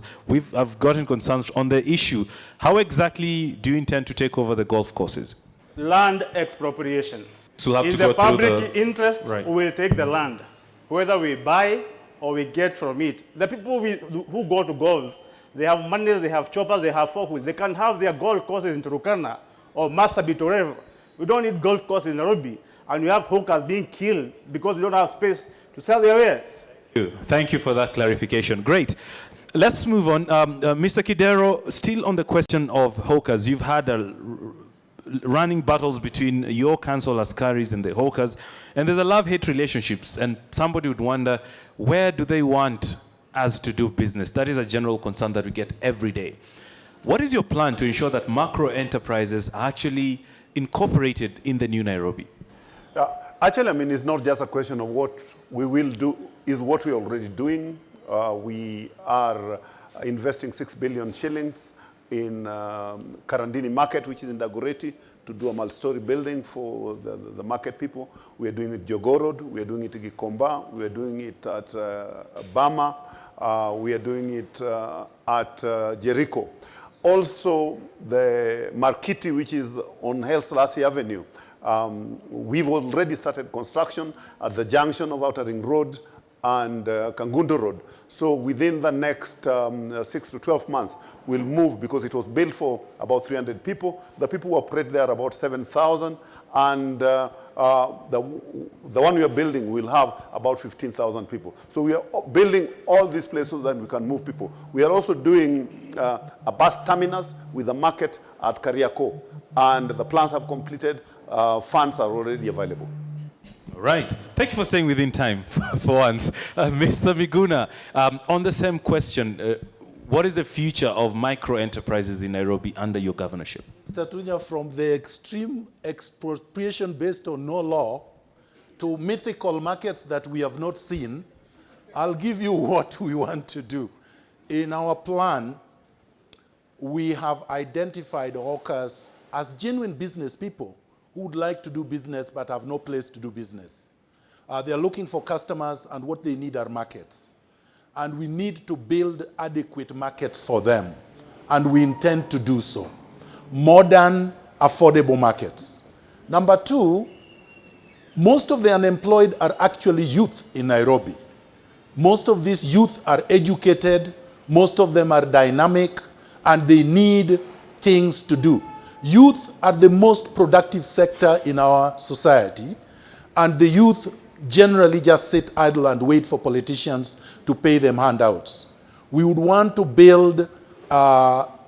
I've gotten concerns on the issue. How exactly do you intend to take over the golf courses? Land expropriation. So we'll have in to the go public through interest, right. We will take the land, whether we buy or we get from it. The people who go to golf, they have money, they have choppers, they have four-wheels. They can have their golf courses in Turkana or Marsabit or wherever. We don't need golf courses in Nairobi. And we have hawkers being killed because they don't have space to sell their wares. Thank you for that clarification. Great. Let's move on. Mr. Kidero, still on the question of hawkers, you've had running battles between your council askaris and the hawkers, and there's a love-hate relationships, and somebody would wonder, where do they want us to do business? That is a general concern that we get every day. What is your plan to ensure that macro enterprises are actually incorporated in the new Nairobi? Actually, I mean, it's not just a question of what we will do, is what we're already doing. We are investing 6 billion shillings in Karandini Market, which is in Dagoretti, to do a multi-story building for the market people. We are doing it at Jogoo Road. We are doing it at Gikomba. We are doing it at Bama. We are doing it at Jericho. Also, the Markiti, which is on Haile Selassie Avenue, we've already started construction at the junction of Outer Ring Road and Kangundo Road. So within the next 6 to 12 months, we'll move, because it was built for about 300 people. The people who operate there are about 7,000, and the one we are building will have about 15,000 people. So we are building all these places so that we can move people. We are also doing a bus terminus with a market at Kariako, and the plans have completed. Funds are already available. All right. Thank you for staying within time for once. Mr. Miguna, on the same question, what is the future of micro enterprises in Nairobi under your governorship? Mr. Tunya, from the extreme expropriation based on no law to mythical markets that we have not seen, I'll give you what we want to do. In our plan, we have identified hawkers as genuine business people who would like to do business but have no place to do business. They are looking for customers, and what they need are markets. And we need to build adequate markets for them. And we intend to do so. Modern, affordable markets. Number two, most of the unemployed are actually youth in Nairobi. Most of these youth are educated, most of them are dynamic, and they need things to do. Youth are the most productive sector in our society, and the youth generally just sit idle and wait for politicians to pay them handouts. We would want to build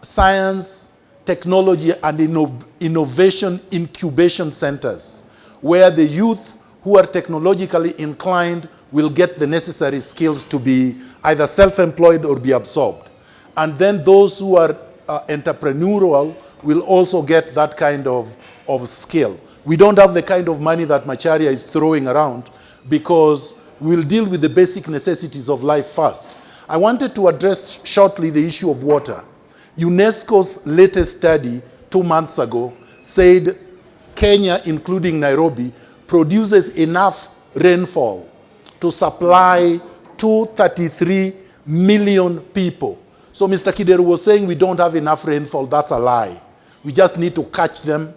science, technology, and innovation incubation centers where the youth who are technologically inclined will get the necessary skills to be either self-employed or be absorbed. And then those who are entrepreneurial will also get that kind of skill. We don't have the kind of money that Macharia is throwing around, because we'll deal with the basic necessities of life first. I wanted to address shortly the issue of water. UNESCO's latest study 2 months ago said Kenya, including Nairobi, produces enough rainfall to supply 233 million people. So Mr. Kideru was saying we don't have enough rainfall. That's a lie. We just need to catch them,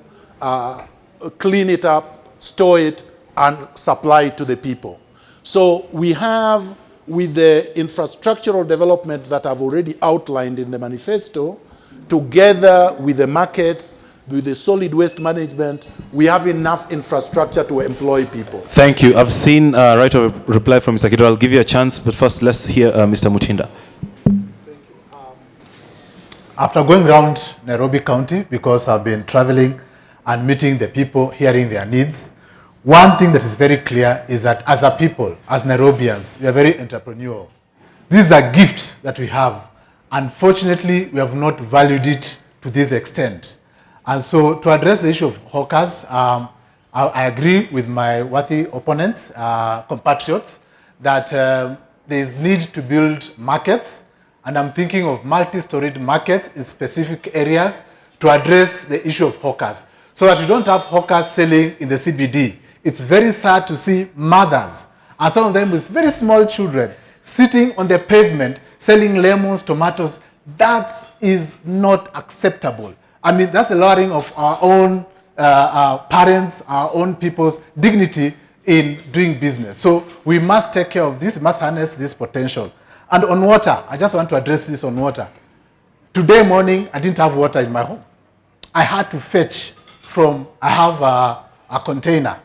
clean it up, store it, and supply it to the people. So we have, with the infrastructural development that I've already outlined in the manifesto, together with the markets, with the solid waste management, we have enough infrastructure to employ people. Thank you. I've seen right of reply from Mr. Kido. I'll give you a chance, but first let's hear Mr. Mutinda. After going around Nairobi County, because I've been traveling and meeting the people, hearing their needs, one thing that is very clear is that as a people, as Nairobians, we are very entrepreneurial. This is a gift that we have. Unfortunately, we have not valued it to this extent. And so to address the issue of hawkers, I agree with my worthy opponents, compatriots, that there is need to build markets. And I'm thinking of multi-storied markets in specific areas to address the issue of hawkers, so that you don't have hawkers selling in the CBD. It's very sad to see mothers, and some of them with very small children, sitting on the pavement selling lemons, tomatoes. That is not acceptable. I mean, that's the lowering of our own parents, our own people's dignity in doing business. So we must take care of this, we must harness this potential. And on water, I just want to address this on water. Today morning, I didn't have water in my home. I had to fetch from, I have a container.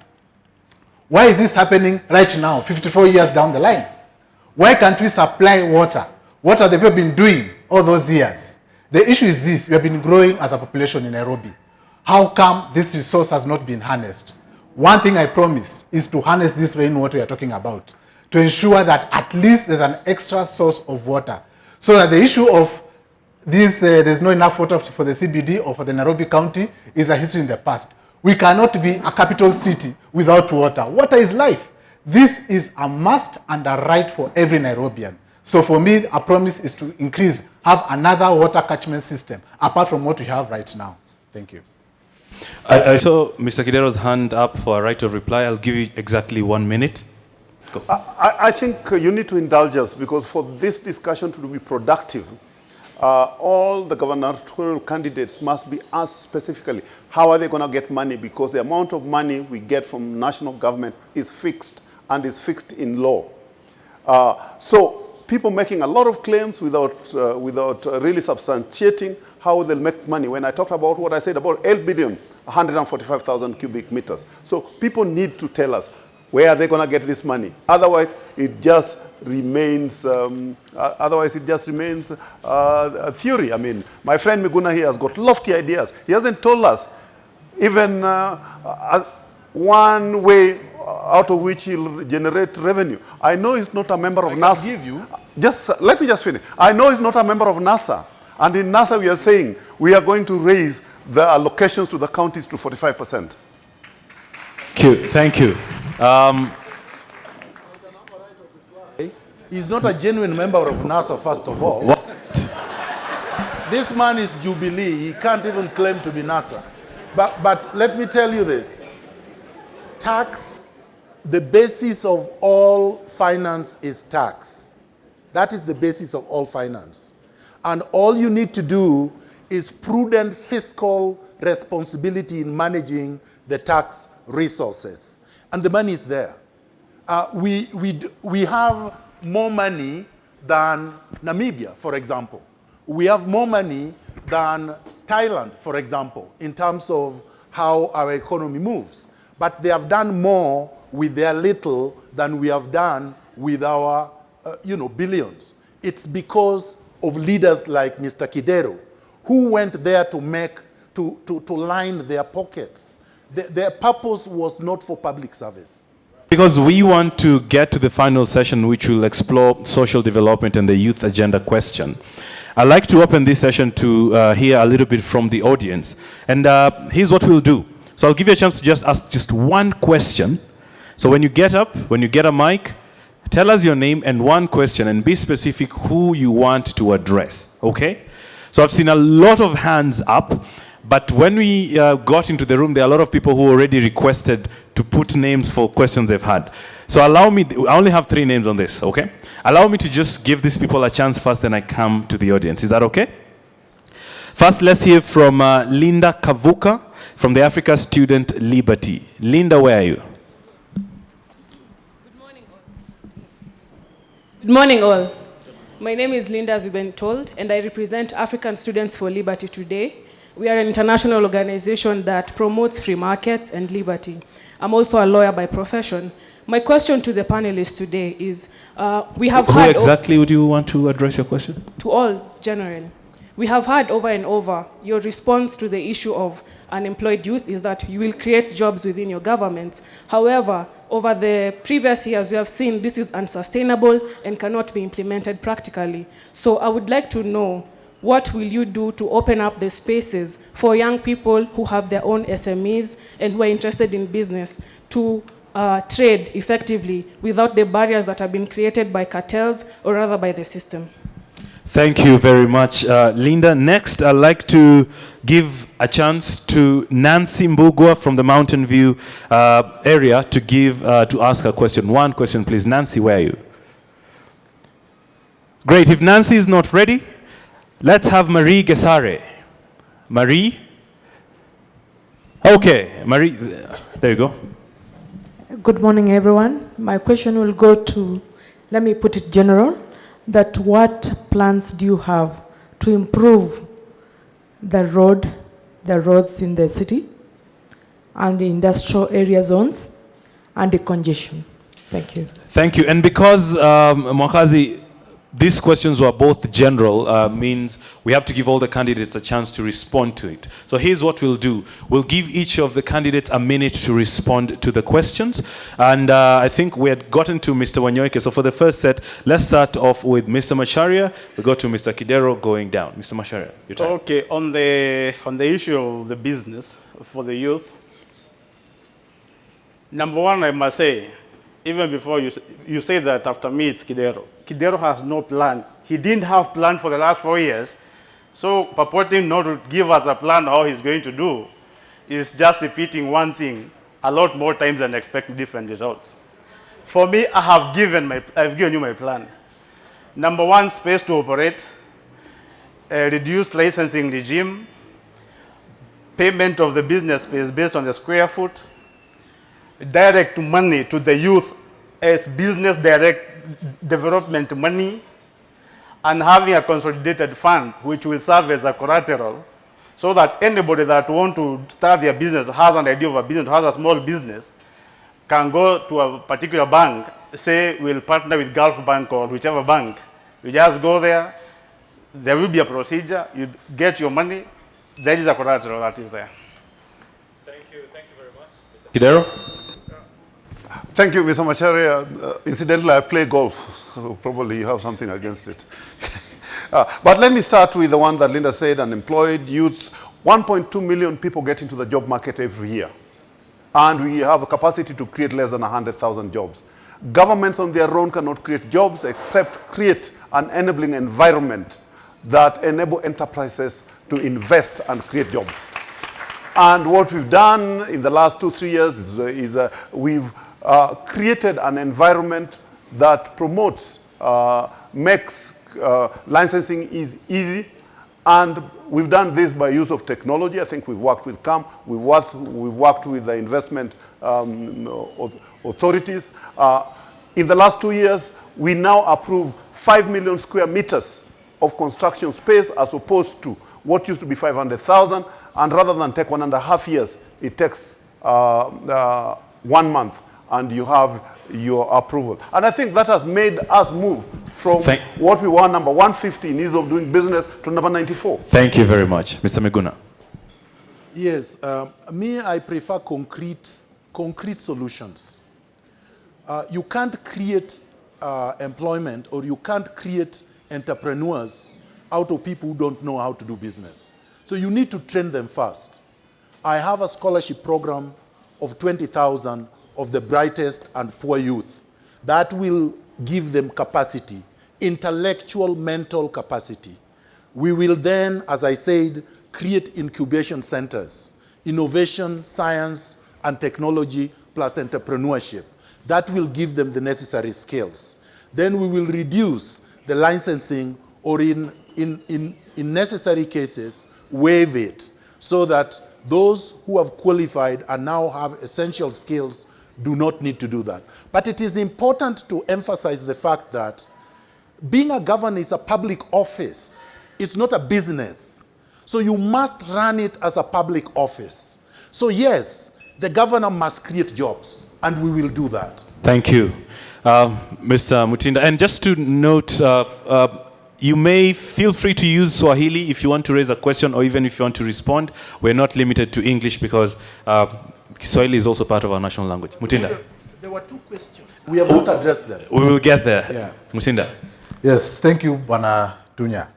Why is this happening right now, 54 years down the line? Why can't we supply water? What have the people been doing all those years? The issue is this: we have been growing as a population in Nairobi. How come this resource has not been harnessed? One thing I promised is to harness this rainwater we are talking about, to ensure that at least there's an extra source of water, so that the issue of this, there's not enough water for the CBD or for the Nairobi County is a history in the past. We cannot be a capital city without water. Water is life. This is a must and a right for every Nairobian. So for me, a promise is to have another water catchment system apart from what we have right now. Thank you. I saw Mr. Kidero's hand up for a right of reply. I'll give you exactly 1 minute. Go. I think you need to indulge us, because for this discussion to be productive, all the gubernatorial candidates must be asked specifically, how are they going to get money? Because the amount of money we get from national government is fixed, and is fixed in law. So people making a lot of claims without really substantiating how they'll make money. When I talked about what I said about 8 billion, 145,000 cubic meters. So people need to tell us, where are they going to get this money? Otherwise, it just remains. A theory. I mean, my friend Miguna here has got lofty ideas. He hasn't told us even one way out of which he'll generate revenue. I know he's not a member of NASA. Give you. Let me just finish. I know he's not a member of NASA, and in NASA we are saying we are going to raise the allocations to the counties to 45%. Thank you. He's not a genuine member of NASA, first of all. What? This man is Jubilee. He can't even claim to be NASA. But let me tell you this. Tax, the basis of all finance is tax. That is the basis of all finance. And all you need to do is prudent fiscal responsibility in managing the tax resources. And the money is there. We have more money than Namibia, for example. We have more money than Thailand, for example, in terms of how our economy moves. But they have done more with their little than we have done with our billions. It's because of leaders like Mr. Kidero, who went there to line their pockets. Their purpose was not for public service. Because we want to get to the final session, which will explore social development and the youth agenda question. I'd like to open this session to hear a little bit from the audience. And here's what we'll do. So I'll give you a chance to just ask just one question. So when you get up, when you get a mic, tell us your name and one question, and be specific who you want to address, okay? So I've seen a lot of hands up, but when we got into the room, there are a lot of people who already requested to put names for questions they've had. So allow me, I only have 3 names on this, okay? Allow me to just give these people a chance first, then I come to the audience. Is that okay? First, let's hear from Linda Kavuka from the Africa Student Liberty. Linda, where are you? Good morning, all. My name is Linda, as we've been told, and I represent African Students for Liberty today. We are an international organization that promotes free markets and liberty. I'm also a lawyer by profession. My question to the panelists today is, we have Who exactly would you want to address your question? To all, generally. We have heard over and over your response to the issue of unemployed youth is that you will create jobs within your government. However, over the previous years, we have seen this is unsustainable and cannot be implemented practically. So I would like to know, what will you do to open up the spaces for young people who have their own SMEs and who are interested in business to trade effectively without the barriers that have been created by cartels, or rather by the system? Thank you very much, Linda. Next, I'd like to give a chance to Nancy Mbugua from the Mountain View area to ask a question. One question, please. Nancy, where are you? Great. If Nancy is not ready, let's have Marie Gesare. Marie? Okay, Marie, there you go. Good morning, everyone. My question will go to, let me put it general, that what plans do you have to improve the roads in the city and the industrial area zones and the congestion? Thank you. Thank you. And because, Mwakazi, these questions were both general, means we have to give all the candidates a chance to respond to it. So here's what we'll do. We'll give each of the candidates a minute to respond to the questions. And I think we had gotten to Mr. Wanyoike. So for the first set, let's start off with Mr. Macharia. We go to Mr. Kidero going down. Mr. Macharia, your turn. Okay, on the issue of the business for the youth, number one, I must say, even before you say that after me it's Kidero. Kidero has no plan. He didn't have plan for the last 4 years. So purporting not to give us a plan how he's going to do is just repeating one thing a lot more times and expecting different results. For me, I've given you my plan. Number one, space to operate, reduced licensing regime, payment of the business space based on the square foot, direct money to the youth as business direct development money, and having a consolidated fund which will serve as a collateral so that anybody that wants to start their business, has an idea of a business, has a small business, can go to a particular bank, say we'll partner with Gulf Bank or whichever bank. You just go there, there will be a procedure, you get your money, there is a collateral that is there. Thank you very much. Kidero? Thank you, Mr. Macharia. Incidentally, I play golf, so probably you have something against it. But let me start with the one that Linda said, unemployed youth. 1.2 million people get into the job market every year. And we have a capacity to create less than 100,000 jobs. Governments on their own cannot create jobs except create an enabling environment that enable enterprises to invest and create jobs. And what we've done in the last 2-3 years is we've created an environment that promotes, makes licensing is easy, and we've done this by use of technology. I think we've worked with CAM, we've worked with the investment authorities. In the last 2 years, we now approve 5 million square meters of construction space as opposed to what used to be 500,000, and rather than take 1.5 years, it takes 1 month, and you have your approval. And I think that has made us move from what we were number 150 in ease of doing business to number 94. Thank you very much. Mr. Miguna. Yes, I prefer concrete solutions. You can't create employment, or you can't create entrepreneurs out of people who don't know how to do business. So you need to train them first. I have a scholarship program of 20,000 of the brightest and poor youth that will give them capacity, intellectual, mental capacity. We will then, as I said, create incubation centers, innovation, science, and technology, plus entrepreneurship. That will give them the necessary skills. Then we will reduce the licensing, or in necessary cases, waive it, so that those who have qualified and now have essential skills do not need to do that. But it is important to emphasize the fact that being a governor is a public office. It's not a business. So you must run it as a public office. So yes, the governor must create jobs, and we will do that. Thank you. Mr. Mutinda. And just to note, you may feel free to use Swahili if you want to raise a question, or even if you want to respond. We're not limited to English because Swahili is also part of our national language. Mutinda. There were 2 questions. We have not addressed them. We will get there. Yeah. Mutinda. Yes, thank you, Bwana Tunya.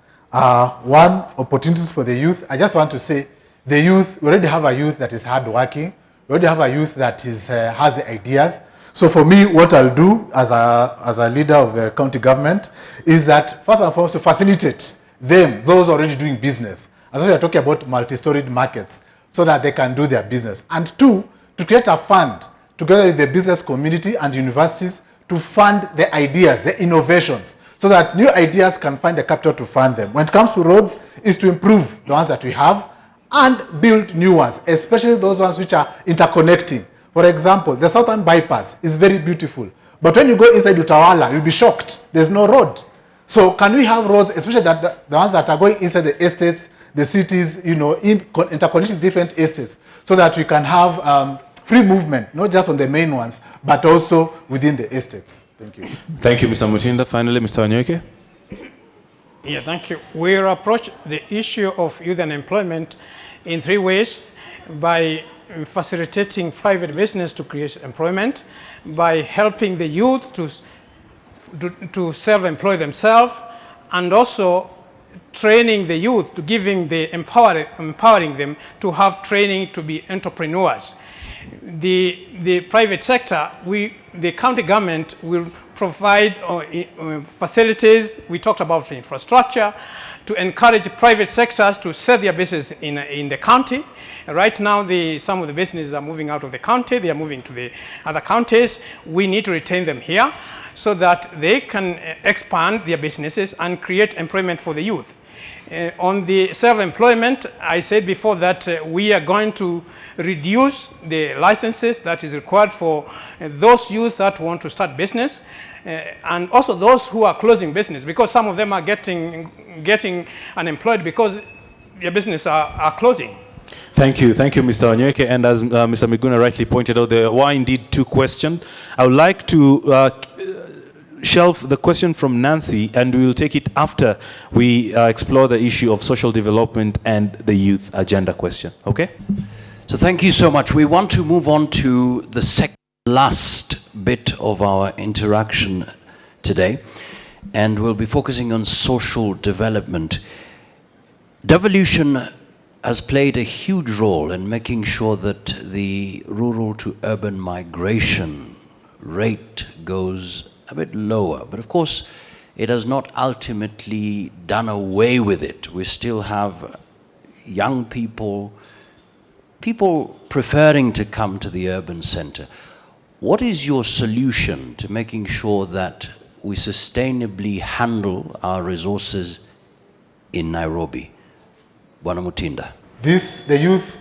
One, opportunities for the youth. I just want to say, the youth, we already have a youth that is hardworking. We already have a youth that has the ideas. So for me, what I'll do as a leader of the county government is that, first and foremost, to facilitate them, those already doing business. As we are talking about multi-storied markets, so that they can do their business. And 2, to create a fund together with the business community and universities to fund the ideas, the innovations, so that new ideas can find the capital to fund them. When it comes to roads, is to improve the ones that we have and build new ones, especially those ones which are interconnecting. For example, the Southern Bypass is very beautiful, but when you go inside Utawala, you'll be shocked. There's no road. So can we have roads, especially the ones that are going inside the estates, the cities, interconnecting different estates, so that we can have free movement, not just on the main ones, but also within the estates. Thank you. Thank you, Mr. Mutinda. Finally, Mr. Wanyoike. Yeah, thank you. We will approach the issue of youth unemployment in 3 ways: by facilitating private business to create employment, by helping the youth to self-employ themselves, and also training the youth, to empowering them to have training to be entrepreneurs. the private sector, the county government will provide facilities. We talked about infrastructure to encourage private sectors to set their business in the county. Right now, some of the businesses are moving out of the county. They are moving to the other counties. We need to retain them here so that they can expand their businesses and create employment for the youth. On the self-employment, I said before that we are going to reduce the licenses that is required for those youth that want to start business, and also those who are closing business, because some of them are getting unemployed because their business are closing. Thank you, Mr. Onyeke. And as Mr. Miguna rightly pointed out, there were indeed two questions. I would like to shelve the question from Nancy, and we will take it after we explore the issue of social development and the youth agenda question. Okay? So thank you so much. We want to move on to the second last bit of our interaction today, and we'll be focusing on social development. Devolution has played a huge role in making sure that the rural to urban migration rate goes a bit lower. But of course, it has not ultimately done away with it. We still have young people preferring to come to the urban center. What is your solution to making sure that we sustainably handle our resources in Nairobi? Bwana Mutinda. The youth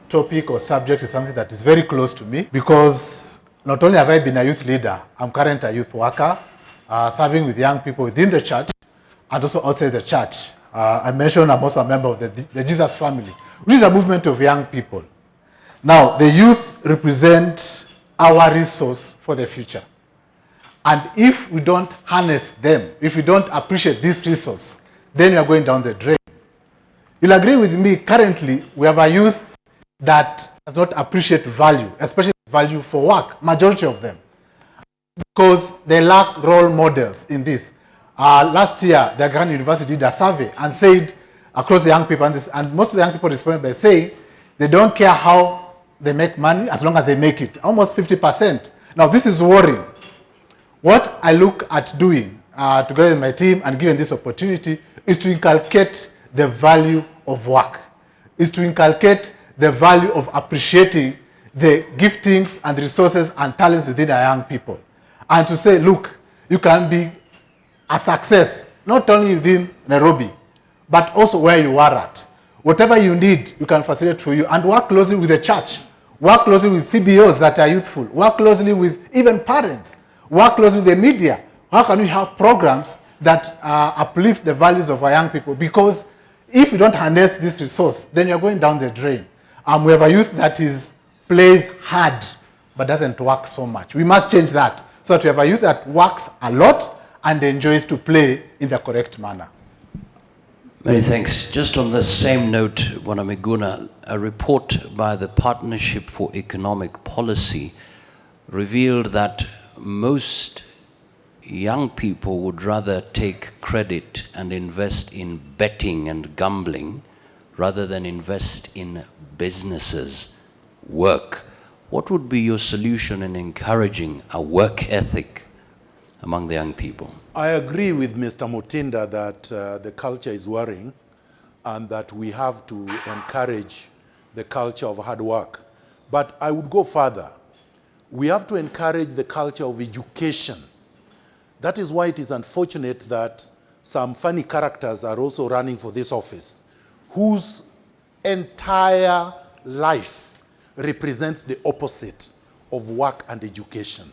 topic or subject is something that is very close to me, because not only have I been a youth leader, I'm currently a youth worker, serving with young people within the church and also outside the church. I mentioned I'm also a member of the Jesus family, which is a movement of young people. Now, the youth represent our resource for the future. And if we don't harness them, if we don't appreciate this resource, then we are going down the drain. You'll agree with me, currently, we have a youth that does not appreciate value, especially value for work, majority of them, because they lack role models in this. Last year, the Ghana University did a survey and said, across the young people, and most of the young people responded by saying, they don't care how they make money as long as they make it, almost 50%. Now, this is worrying. What I look at doing, together with my team and given this opportunity, is to inculcate the value of work, is to inculcate the value of appreciating the giftings and resources and talents within our young people. And to say, look, you can be a success, not only within Nairobi, but also where you are at. Whatever you need, we can facilitate for you, and work closely with the church, work closely with CBOs that are youthful, work closely with even parents, work closely with the media. How can we have programs that uplift the values of our young people? Because if you don't harness this resource, then you're going down the drain. We have a youth that plays hard, but doesn't work so much. We must change that, so that we have a youth that works a lot and enjoys to play in the correct manner. Many thanks. Just on the same note, Bwana Miguna, a report by the Partnership for Economic Policy revealed that most young people would rather take credit and invest in betting and gambling rather than invest in businesses, work. What would be your solution in encouraging a work ethic among the young people? I agree with Mr. Mutinda that the culture is worrying and that we have to encourage the culture of hard work. But I would go further. We have to encourage the culture of education. That is why it is unfortunate that some funny characters are also running for this office, whose entire life represents the opposite of work and education.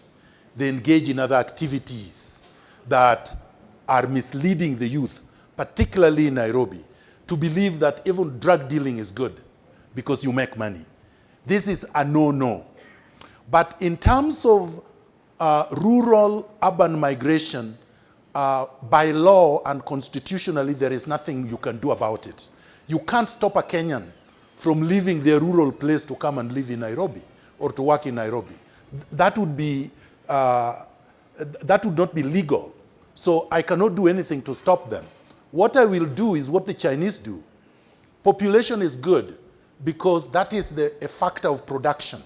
They engage in other activities that are misleading the youth, particularly in Nairobi, to believe that even drug dealing is good because you make money. This is a no-no. But in terms of rural-urban migration, by law and constitutionally, there is nothing you can do about it. You can't stop a Kenyan from leaving their rural place to come and live in Nairobi or to work in Nairobi. That would not be legal. So I cannot do anything to stop them. What I will do is what the Chinese do. Population is good because that is a factor of production.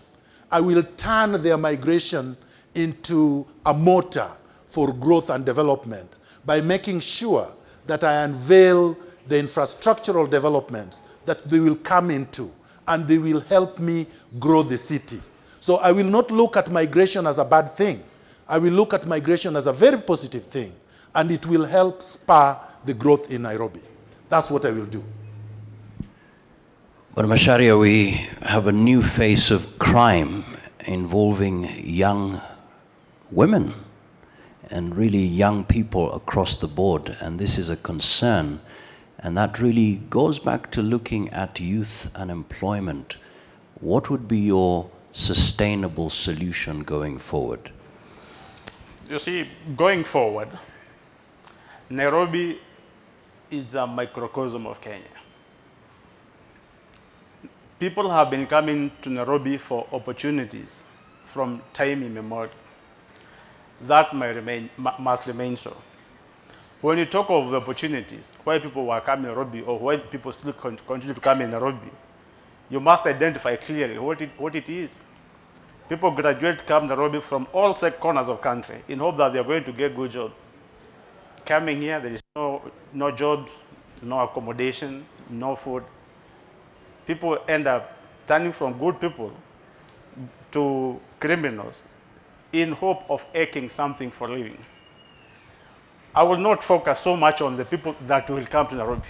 I will turn their migration into a motor for growth and development by making sure that I unveil the infrastructural developments that they will come into, and they will help me grow the city. So I will not look at migration as a bad thing. I will look at migration as a very positive thing, and it will help spur the growth in Nairobi. That's what I will do. But Macharia, we have a new face of crime involving young women and really young people across the board, and this is a concern, and that really goes back to looking at youth unemployment. What would be your sustainable solution going forward? You see, going forward, Nairobi is a microcosm of Kenya. People have been coming to Nairobi for opportunities from time immemorial. That must remain so. When you talk of the opportunities, why people were coming to Nairobi or why people still continue to come in Nairobi, you must identify clearly what it is. People graduate, come to Nairobi from all corners of country in hope that they are going to get good jobs. Coming here, there is no jobs, no accommodation, no food. People end up turning from good people to criminals in hope of earning something for living. I will not focus so much on the people that will come to Nairobi.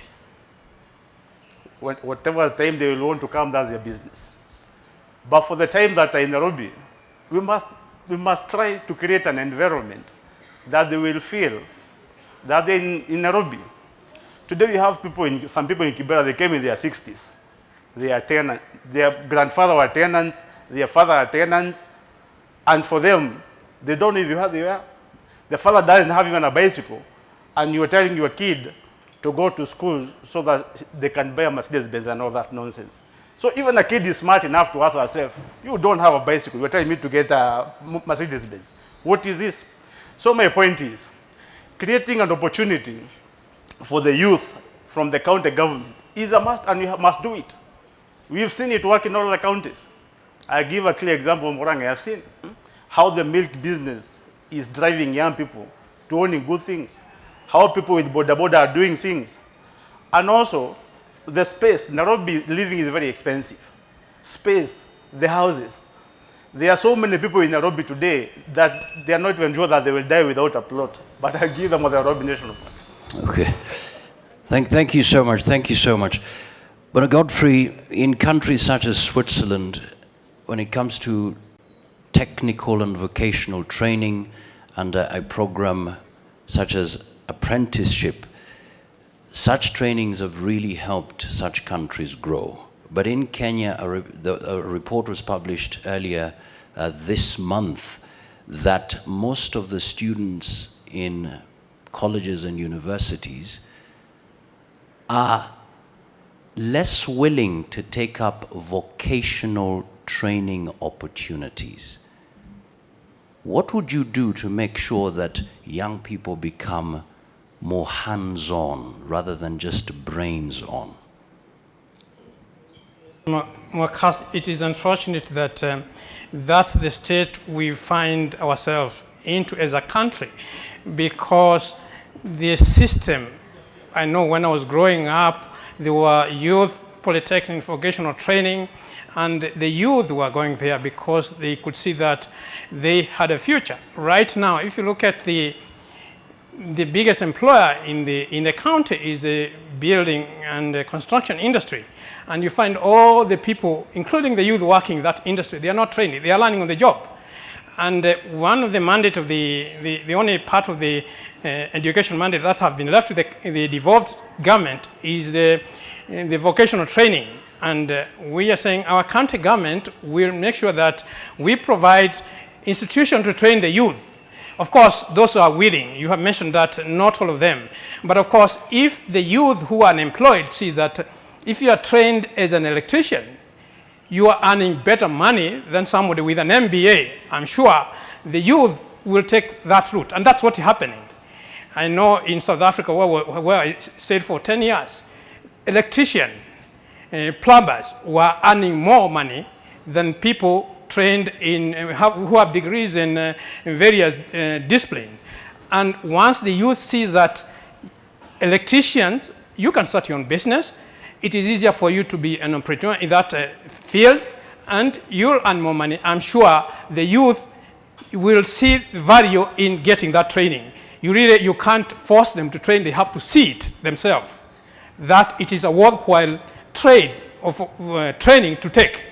Whatever time they will want to come, that's their business. But for the time that are in Nairobi, we must try to create an environment that they will feel that they're in Nairobi. Today we have some people in Kibera, they came in their 60s. They are tenants. Their grandfather were tenants, their father are tenants, and for them, they don't even have the father doesn't have even a bicycle, and you're telling your kid to go to school so that they can buy a Mercedes-Benz and all that nonsense. So even a kid is smart enough to ask herself, you don't have a bicycle, you're telling me to get a Mercedes-Benz. What is this? So my point is, creating an opportunity for the youth from the county government is a must, and we must do it. We've seen it work in all the counties. I give a clear example of Morangi. I've seen how the milk business is driving young people to owning good things, how people with boda boda are doing things. And also, the space. Nairobi living is very expensive. Space, the houses. There are so many people in Nairobi today that they are not even sure that they will die without a plot. But I give them the Nairobi National Park. Okay. Thank you so much. Thank you so much. But Godfrey, in countries such as Switzerland, when it comes to technical and vocational training and a program such as apprenticeship, such trainings have really helped such countries grow. But in Kenya, a report was published earlier this month that most of the students in colleges and universities are less willing to take up vocational training opportunities. What would you do to make sure that young people become more hands-on rather than just brains-on? Marcus, it is unfortunate that that's the state we find ourselves into as a country, because the system, I know when I was growing up, there were youth polytechnic vocational training, and the youth were going there because they could see that they had a future. Right now, if you look at the biggest employer in the county is the building and the construction industry. And you find all the people, including the youth working in that industry, they are not trained, they are learning on the job. And one of the mandate of the only part of the education mandate that have been left to the devolved government is the vocational training. And we are saying our county government will make sure that we provide institutions to train the youth. Of course, those who are willing, you have mentioned that not all of them. But of course, if the youth who are unemployed see that if you are trained as an electrician, you are earning better money than somebody with an MBA, I'm sure the youth will take that route. And that's what's happening. I know in South Africa, where I stayed for 10 years, electricians, plumbers were earning more money than people trained in, who have degrees in various disciplines. And once the youth see that electricians, you can start your own business, it is easier for you to be an entrepreneur in that field, and you'll earn more money. I'm sure the youth will see value in getting that training. You can't force them to train, they have to see it themselves, that it is a worthwhile trade of training to take.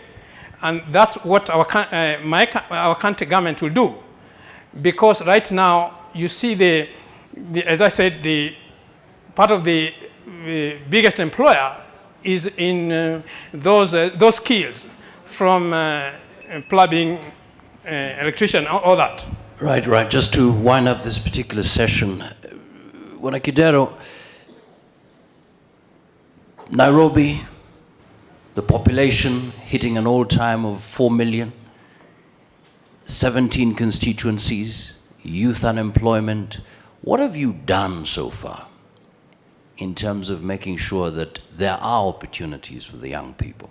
And that's what our country government will do. Because right now, you see as I said, the part of the biggest employer is in those skills, from plumbing, electrician, all that. Right. Just to wind up this particular session, Wanakidero, Nairobi, the population hitting an all-time of 4 million, 17 constituencies, youth unemployment. What have you done so far in terms of making sure that there are opportunities for the young people?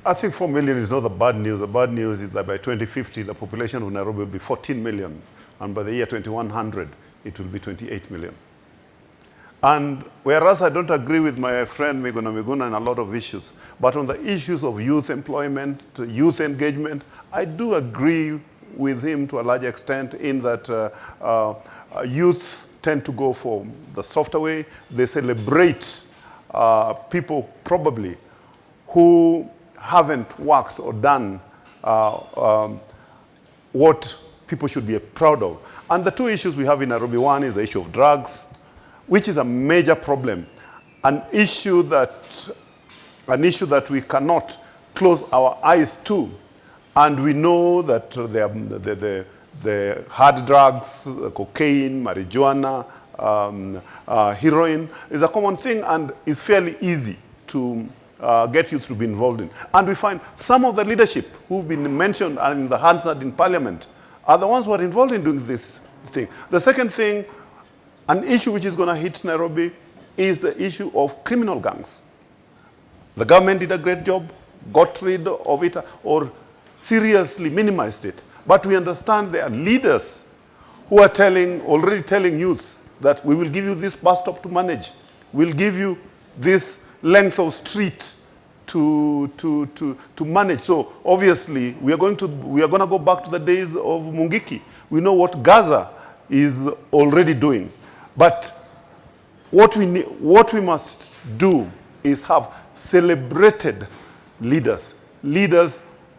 I think 4 million is not the bad news. The bad news is that by 2050, the population of Nairobi will be 14 million. And by the year 2100, it will be 28 million. And whereas I don't agree with my friend Miguna on a lot of issues, but on the issues of youth employment, youth engagement, I do agree with him to a large extent in that youth tend to go for the softer way. They celebrate people probably who haven't worked or done what people should be proud of. And the two issues we have in Nairobi, one is the issue of drugs, which is a major problem, an issue that we cannot close our eyes to. And we know that the hard drugs, cocaine, marijuana, heroin is a common thing and is fairly easy to get you to be involved in. And we find some of the leadership who've been mentioned and in the Hansard in Parliament are the ones who are involved in doing this thing. The second thing, an issue which is going to hit Nairobi, is the issue of criminal gangs. The government did a great job, got rid of it, or seriously minimized it. But we understand there are leaders who are already telling youths that we will give you this bus stop to manage. We'll give you this length of street to manage. So obviously we are going to go back to the days of Mungiki. We know what Gaza is already doing. But what we must do is have celebrated leaders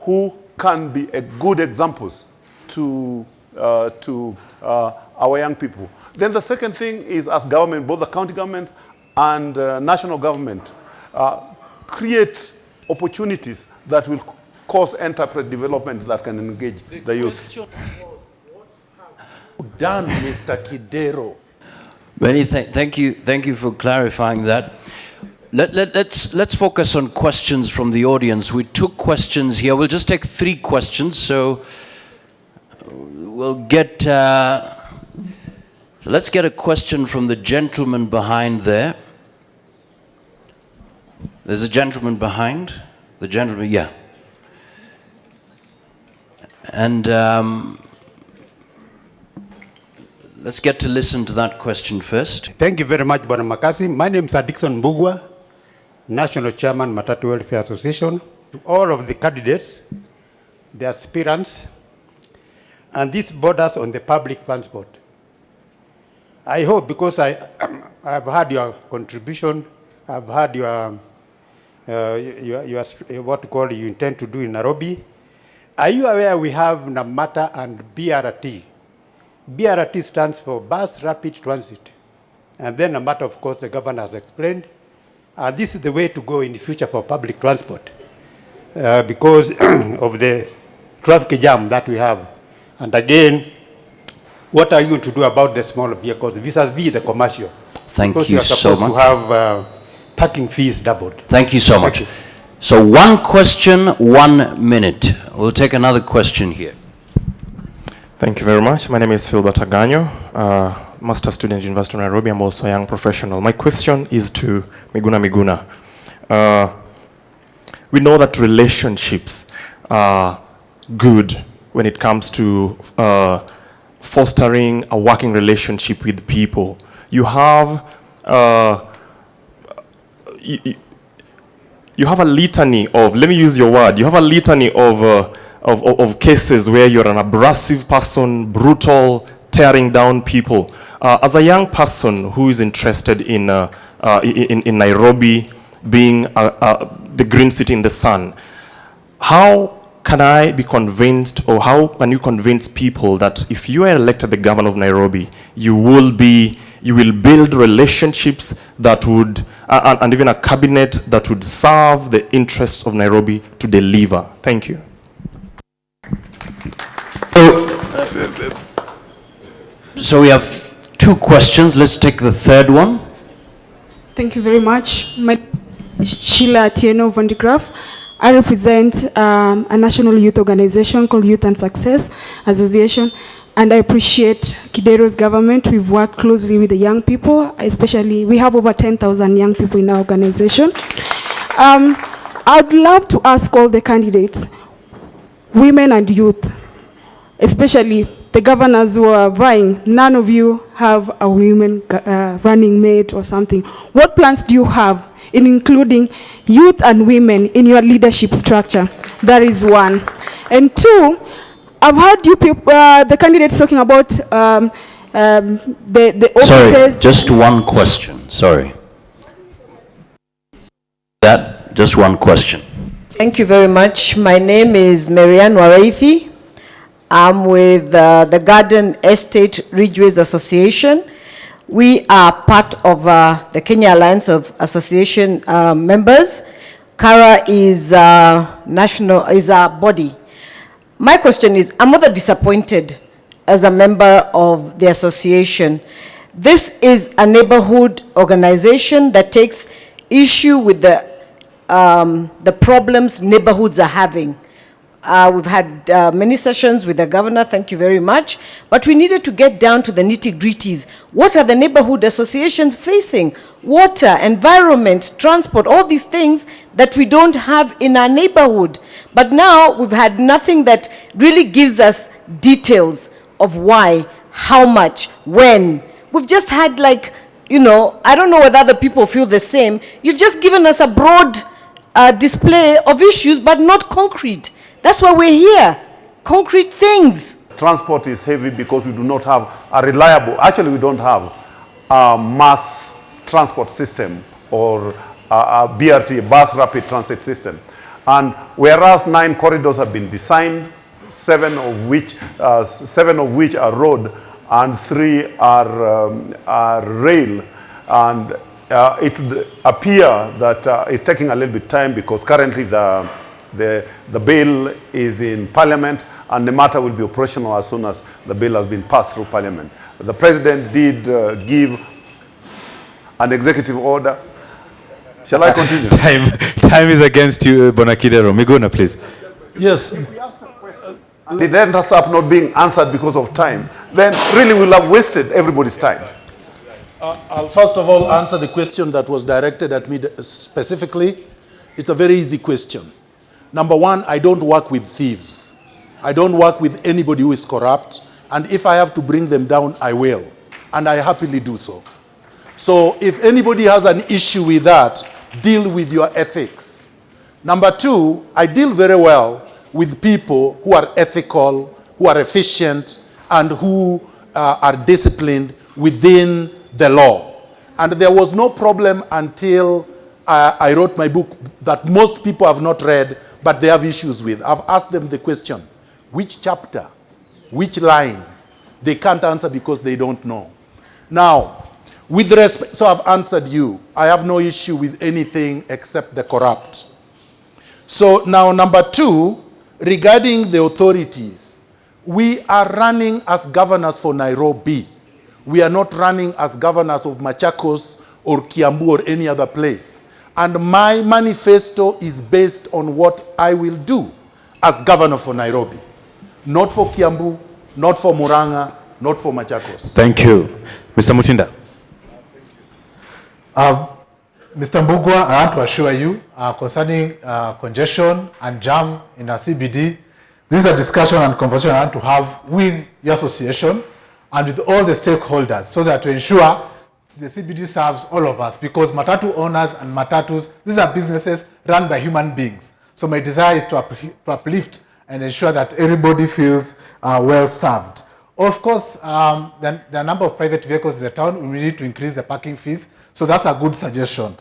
who can be good examples to our young people. Then the second thing is, as government, both the county government and national government, create opportunities that will cause enterprise development that can engage the youth. What have you done, Mr. Kidero? Many thank you for clarifying that. Let's focus on questions from the audience. We took questions here. We'll just take 3 questions. So we'll get. So let's get a question from the gentleman behind there. There's a gentleman behind. The gentleman, yeah. And let's get to listen to that question first. Thank you very much, Bwana Makasi. My name is Dixon Mbugwa, National Chairman, Matatu Welfare Association. To all of the candidates, the aspirants, and this borders on the public transport. I hope, because I've heard your contribution, I've heard your what you intend to do in Nairobi. Are you aware we have Namata and BRT? BRT stands for Bus Rapid Transit. And then Namata, of course, the governor has explained. This is the way to go in the future for public transport because of the traffic jam that we have. And again, what are you going to do about the small vehicles vis-a-vis the commercial? Thank because you are supposed so much. to have parking fees doubled. Thank you so much. So 1 question, 1 minute. We'll take another question here. Thank you very much. My name is Phil Bataganyo, master student at University of Nairobi. I'm also a young professional. My question is to Miguna. We know that relationships are good when it comes to fostering a working relationship with people. You have you have a litany of, let me use your word, you have a litany of cases where you're an abrasive person, brutal, tearing down people. As a young person who is interested in Nairobi being the green city in the sun, how can I be convinced, or how can you convince people that if you are elected the governor of Nairobi, you will build relationships that would, and even a cabinet that would serve the interests of Nairobi to deliver? Thank you. So we have 2 questions. Let's take the third one. Thank you very much. My name is Sheila Atieno Van de Graaf. I represent a national youth organization called Youth and Success Association, and I appreciate Kidero's government. We've worked closely with the young people, especially we have over 10,000 young people in our organization. I'd love to ask all the candidates, women and youth, especially the governors who are vying, none of you have a women running mate or something. What plans do you have in including youth and women in your leadership structure? That is 1. And 2, I've heard you people, the candidates talking about the offices. Sorry, just 1 question. Sorry. Just 1 question. Thank you very much. My name is Marianne Waraithi. I'm with the Garden Estate Ridgeways Association. We are part of the Kenya Alliance of Association members. CARA is a body. My question is, I'm rather disappointed as a member of the association. This is a neighborhood organization that takes issue with the problems neighborhoods are having. We've had many sessions with the governor, thank you very much, but we needed to get down to the nitty-gritties. What are the neighborhood associations facing? Water, environment, transport, all these things that we don't have in our neighborhood. But now we've had nothing that really gives us details of why, how much, when. We've just had I don't know whether other people feel the same. You've just given us a broad display of issues, but not concrete. That's why we're here, concrete things. Transport is heavy because we do not have a reliable, actually we don't have a mass transport system or a BRT, bus rapid transit system. And whereas 9 corridors have been designed, 7 of which are road and 3 are rail, and it appears that it's taking a little bit time because currently the bill is in Parliament and the matter will be operational as soon as the bill has been passed through Parliament. The President did give an executive order. Shall I continue? Time is against you, Bonakidero. Miguna, please. Yes. It ends up not being answered because of time. Then really we'll have wasted everybody's time. I'll first of all answer the question that was directed at me specifically. It's a very easy question. Number 1, I don't work with thieves. I don't work with anybody who is corrupt. And if I have to bring them down, I will. And I happily do so. So if anybody has an issue with that, deal with your ethics. Number 2, I deal very well with people who are ethical, who are efficient, and who are disciplined within the law. And there was no problem until I wrote my book that most people have not read, but they have issues with. I've asked them the question, which chapter, which line? They can't answer because they don't know. Now, with respect, so I've answered you. I have no issue with anything except the corrupt. So now number 2, regarding the authorities, we are running as governors for Nairobi. We are not running as governors of Machakos or Kiambu or any other place. And my manifesto is based on what I will do as governor for Nairobi. Not for Kiambu, not for Murang'a, not for Machakos. Thank you. Mr. Mutinda. Mr. Mbugua, I want to assure you concerning congestion and jam in our CBD, This is a discussion and conversation I want to have with your association and with all the stakeholders so that to ensure the CBD serves all of us, because matatu owners and matatus, these are businesses run by human beings. So my desire is to uplift and ensure that everybody feels well served. Of course, there are a number of private vehicles in the town. We need to increase the parking fees. So that's a good suggestion.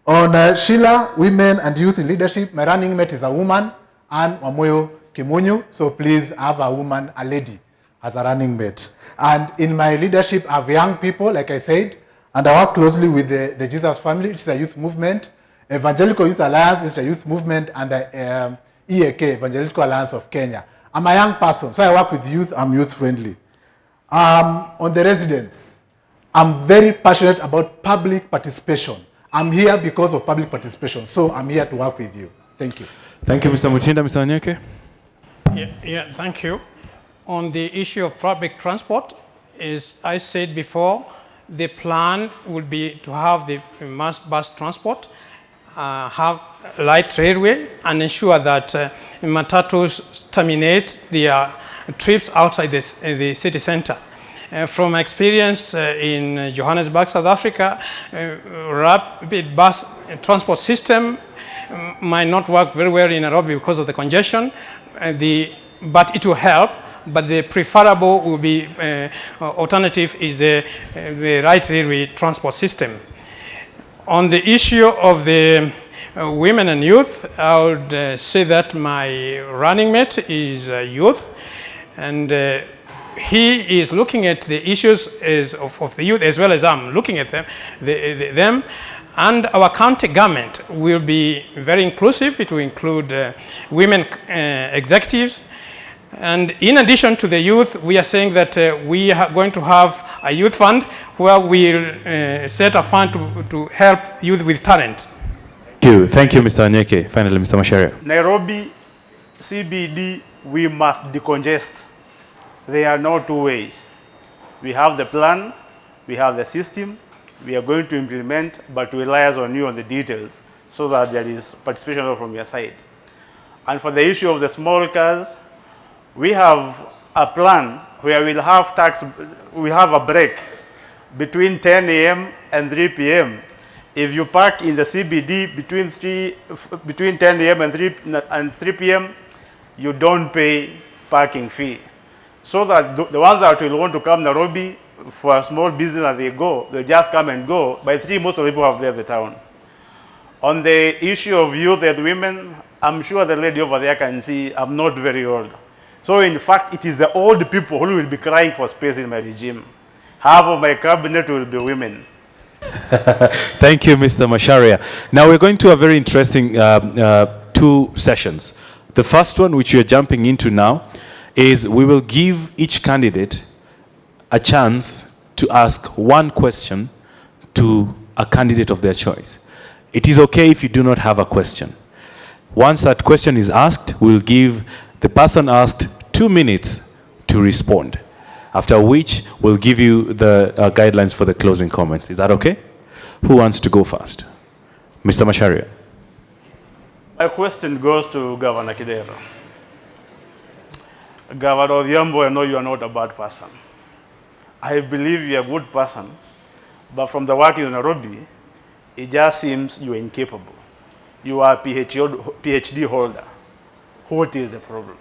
On Sheila, women and youth in leadership, my running mate is a woman, Anne Wamoyo Kimunyu. So please have a woman, a lady, as a running mate. And in my leadership, I have young people, like I said, and I work closely with the Jesus Family, which is a youth movement, Evangelical Youth Alliance, which is a youth movement, and the EAK, Evangelical Alliance of Kenya. I'm a young person, so I work with youth. I'm youth friendly. On the residents, I'm very passionate about public participation. I'm here because of public participation, so I'm here to work with you. Thank you. Thank you, Mr. Mutinda. Mr. Onyeke? Yeah, thank you. On the issue of public transport, as I said before, the plan would be to have the mass bus transport, have light railway, and ensure that matatus terminate their trips outside the city center. From experience in Johannesburg, South Africa, rapid bus transport system might not work very well in Nairobi because of the congestion, but it will help. But the preferable will be alternative is the light railway transport system. On the issue of the women and youth, I would say that my running mate is youth, and he is looking at the issues of the youth as well as I'm looking at them. And our county government will be very inclusive. It will include women executives. And in addition to the youth, we are saying that we are going to have a youth fund where we'll set a fund to help youth with talent. Thank you, Mr. Onyeke. Finally, Mr. Macharia. Nairobi CBD, we must decongest. There are no two ways. We have the plan, we have the system, we are going to implement, but we rely on you on the details so that there is participation from your side. And for the issue of the small cars, we have a plan where we'll have we have a break between 10 a.m. and 3 p.m. If you park in the CBD between 10 a.m. and 3 p.m., you don't pay parking fee. So that the ones that will want to come to Nairobi for a small business and they just come and go. By 3, most of the people have left the town. On the issue of youth and women, I'm sure the lady over there can see I'm not very old. So in fact, it is the old people who will be crying for space in my regime. Half of my cabinet will be women. Thank you, Mr. Macharia. Now we're going to a very interesting 2 sessions. The first one, which we are jumping into now, is we will give each candidate a chance to ask one question to a candidate of their choice. It is okay if you do not have a question. Once that question is asked, we'll give the person asked 2 minutes to respond, after which we'll give you the guidelines for the closing comments. Is that okay? Who wants to go first? Mr. Macharia. My question goes to Governor Kidero. Governor Odhiambo, I know you are not a bad person. I believe you are a good person, but from the work in Nairobi, it just seems you are incapable. You are a PhD holder. What is the problem?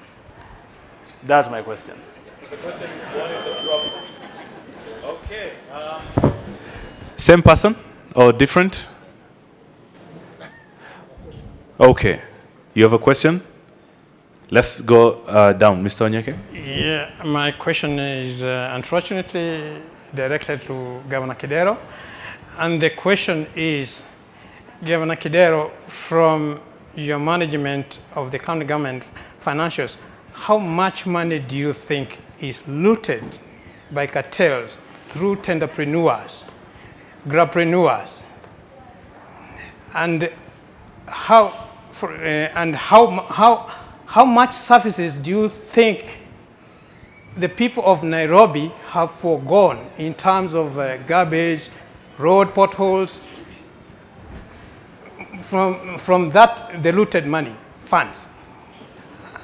That's my question. So the question is, what is the problem? Okay. Same person or different? Okay. You have a question? Let's go down. Mr. Onyeke? Yeah, my question is unfortunately directed to Governor Kidero. And the question is, Governor Kidero, from your management of the county government financials, how much money do you think is looted by cartels through tenderpreneurs, grabpreneurs? And how much services do you think the people of Nairobi have foregone in terms of garbage, road potholes, from that, the looted money, funds?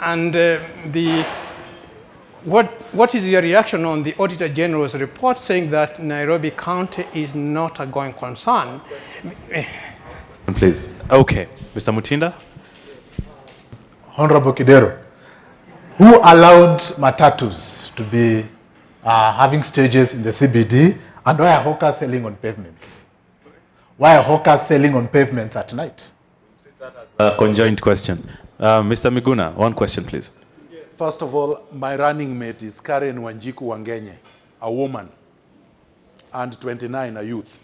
And what is your reaction on the Auditor General's report saying that Nairobi County is not a going concern? Please. Okay. Mr. Mutinda? Honorable Kidero, who allowed matatus to be having stages in the CBD, and why are hawkers selling on pavements? Why are hawkers selling on pavements at night? A conjoined question. Mr. Miguna, one question, please. First of all, my running mate is Karen Wanjiku Wangenye, a woman, and 29, a youth.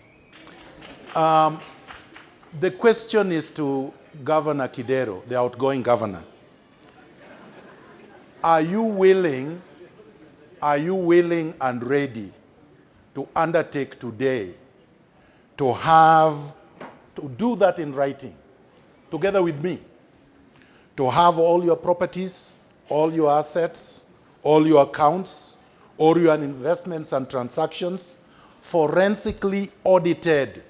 The question is to Governor Kidero, the outgoing governor. Are you willing and ready to undertake today to do that in writing, together with me, to have all your properties, all your assets, all your accounts, all your investments and transactions forensically audited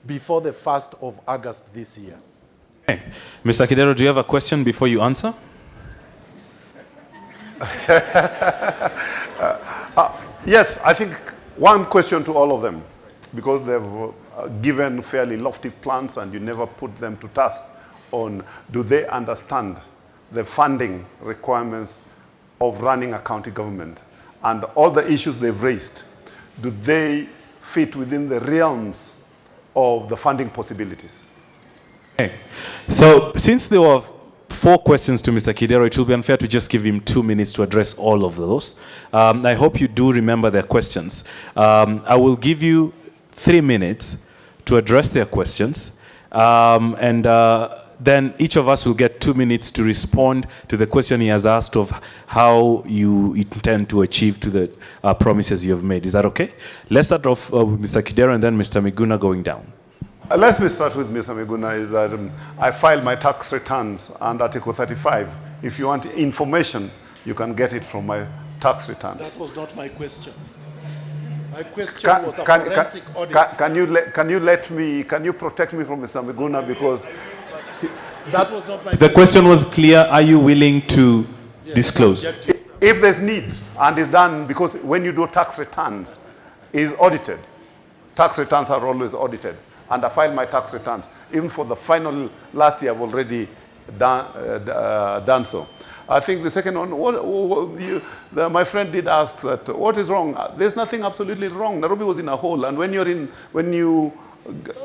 before the 1st of August this year? Okay. Mr. Kidero, do you have a question before you answer? Yes, I think one question to all of them, because they've given fairly lofty plans and you never put them to task on, do they understand the funding requirements of running a county government? And all the issues they've raised, do they fit within the realms of the funding possibilities? Okay. So since there were 4 questions to Mr. Kidero, it will be unfair to just give him 2 minutes to address all of those. I hope you do remember their questions. I will give you 3 minutes to address their questions, and then each of us will get 2 minutes to respond to the question he has asked of how you intend to achieve to the promises you have made. Is that okay? Let's start off with Mr. Kidero and then Mr. Miguna going down. Let me start with Mr. Miguna. Is that I filed my tax returns under Article 35. If you want information, you can get it from my tax returns. That was not my question. My question was a forensic audit. Can you protect me from Mr. Miguna, because that was not my The question was clear. Are you willing to disclose? If there's need and it's done, because when you do tax returns, is audited. Tax returns are always audited. And I filed my tax returns. Even for the final last year, I've already done so. I think the second one, my friend did ask that, what is wrong? There's nothing absolutely wrong. Nairobi was in a hole, and when you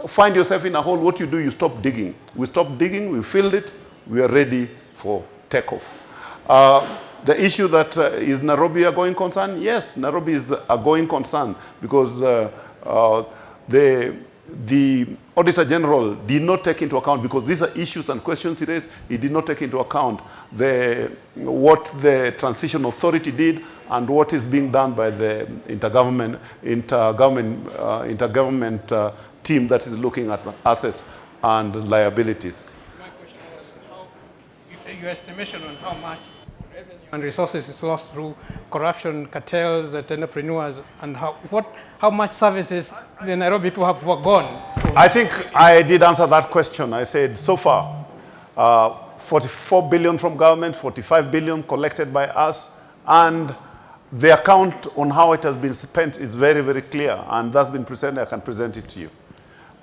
find yourself in a hole, what you do, you stop digging. We stopped digging, we filled it, we are ready for takeoff. The issue that is Nairobi a going concern? Yes, Nairobi is a going concern, because the Auditor General did not take into account, because these are issues and questions he raised, he did not take into account what the transition authority did and what is being done by the intergovernment team that is looking at assets and liabilities. My question was your estimation on how much revenue and resources is lost through corruption, cartels, entrepreneurs, and how much services the Nairobi people have forgone? I think I did answer that question. I said so far, 44 billion from government, 45 billion collected by us, and the account on how it has been spent is very, very clear, and that's been presented. I can present it to you.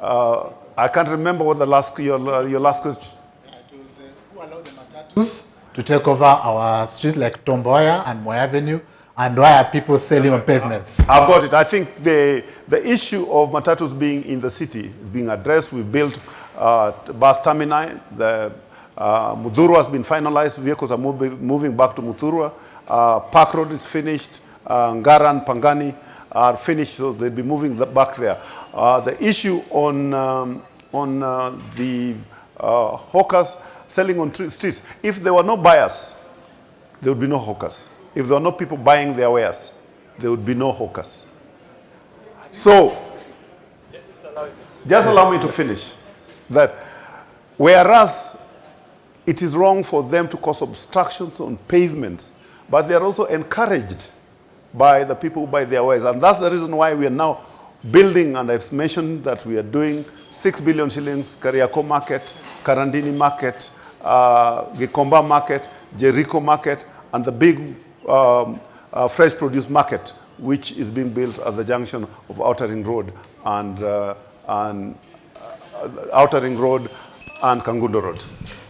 I can't remember what your last question. It was who allowed the matatus to take over our streets like Tomboya and Moi Avenue, and why are people selling on pavements? I've got it. I think the issue of matatus being in the city is being addressed. We built bus termini. The Muthurwa has been finalized. Vehicles are moving back to Muthurwa. Park Road is finished. Ngara and Pangani are finished, so they'll be moving back there. The issue on the hawkers selling on streets, if there were no buyers, there would be no hawkers. If there were no people buying their wares, there would be no hawkers. So, just allow me to finish. That whereas it is wrong for them to cause obstructions on pavements, but they are also encouraged by the people who buy their wares. And that's the reason why we are now building, and I've mentioned that we are doing 6 billion shillings, Kariako market, Karandini market, Gikomba market, Jericho market, and the big fresh produce market, which is being built at the junction of Outer Ring Road and Kangundo Road.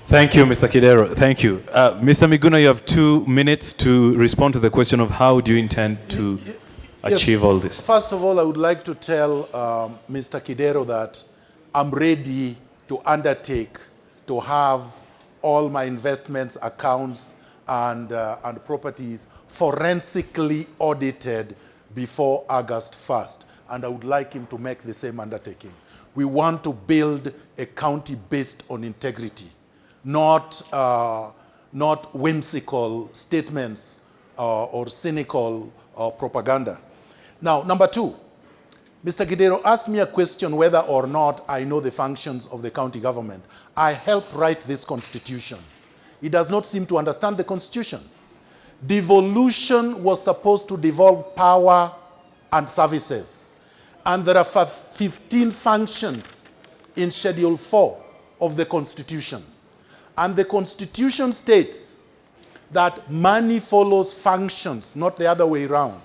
Thank you, Mr. Kidero. Thank you. Mr. Miguna, you have 2 minutes to respond to the question of how do you intend to achieve all this? First of all, I would like to tell Mr. Kidero that I'm ready to undertake to have all my investments, accounts, and properties forensically audited before August 1st. And I would like him to make the same undertaking. We want to build a county based on integrity, not whimsical statements or cynical propaganda. Now, number 2, Mr. Kidero asked me a question whether or not I know the functions of the county government. I helped write this constitution. He does not seem to understand the constitution. Devolution was supposed to devolve power and services. And there are 15 functions in Schedule 4 of the Constitution. And the Constitution states that money follows functions, not the other way around.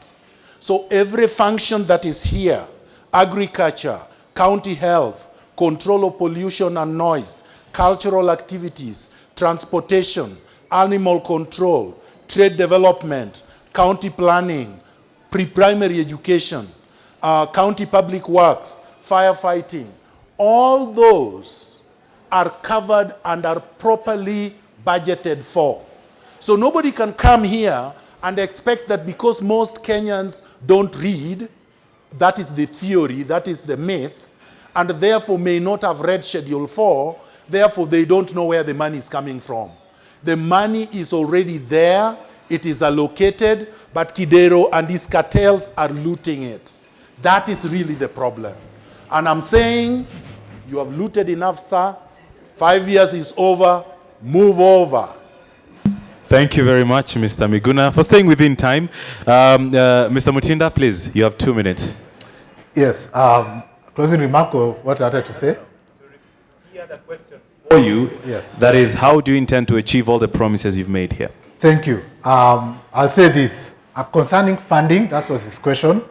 So every function that is here, agriculture, county health, control of pollution and noise, cultural activities, transportation, animal control, trade development, county planning, pre-primary education, county public works, firefighting, all those are covered and are properly budgeted for. So nobody can come here and expect that because most Kenyans don't read, that is the theory, that is the myth, and therefore may not have read Schedule 4, therefore they don't know where the money is coming from. The money is already there, it is allocated, but Kidero and his cartels are looting it. That is really the problem. And I'm saying, you have looted enough, sir. 5 years is over, move over. Thank you very much, Mr. Miguna, for staying within time. Mr. Mutinda, please, you have 2 minutes. Yes, closing remark of what I wanted to say. He had a question for you. Yes. That is, how do you intend to achieve all the promises you've made here? Thank you. I'll say this. Concerning funding, that was his question.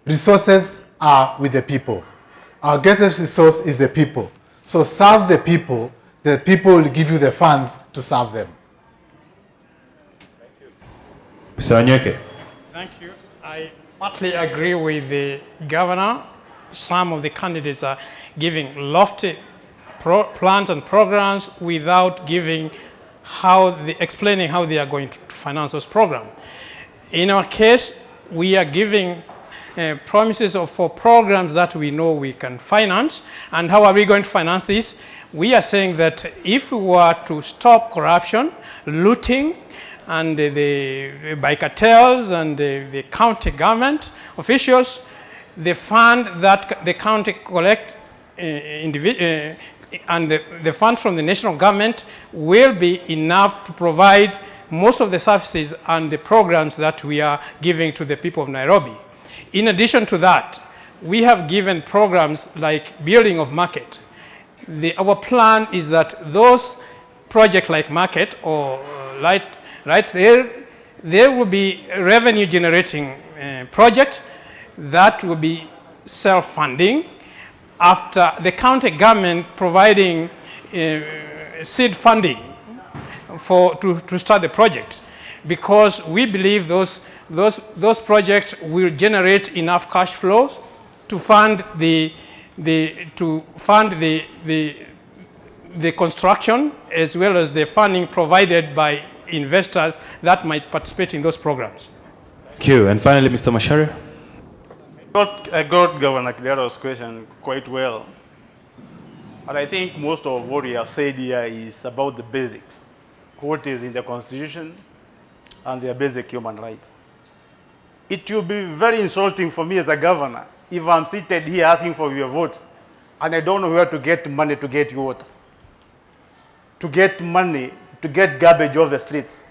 Resources are with the people. Our greatest resource is the people. So serve the people will give you the funds to serve them. Mr. Anyeke. Thank you. I partly agree with the governor. Some of the candidates are giving lofty plans and programs without explaining how they are going to finance those programs. In our case, we are giving promises for programs that we know we can finance. And how are we going to finance this? We are saying that if we were to stop corruption, looting, and by cartels and the county government officials, the fund that the county collect and the funds from the national government will be enough to provide most of the services and the programs that we are giving to the people of Nairobi. In addition to that, we have given programs like building of market. Our plan is that those projects like market or there will be revenue generating project that will be self-funding after the county government providing seed funding to start the project, because we believe those projects will generate enough cash flows to fund the construction as well as the funding provided by investors that might participate in those programs. Thank you. And finally, Mr. Macharia. I got Governor Kidero's question quite well. And I think most of what we have said here is about the basics, what is in the Constitution and their basic human rights. It will be very insulting for me as a governor if I'm seated here asking for your votes and I don't know where to get money to get water, to get money to get garbage off the streets,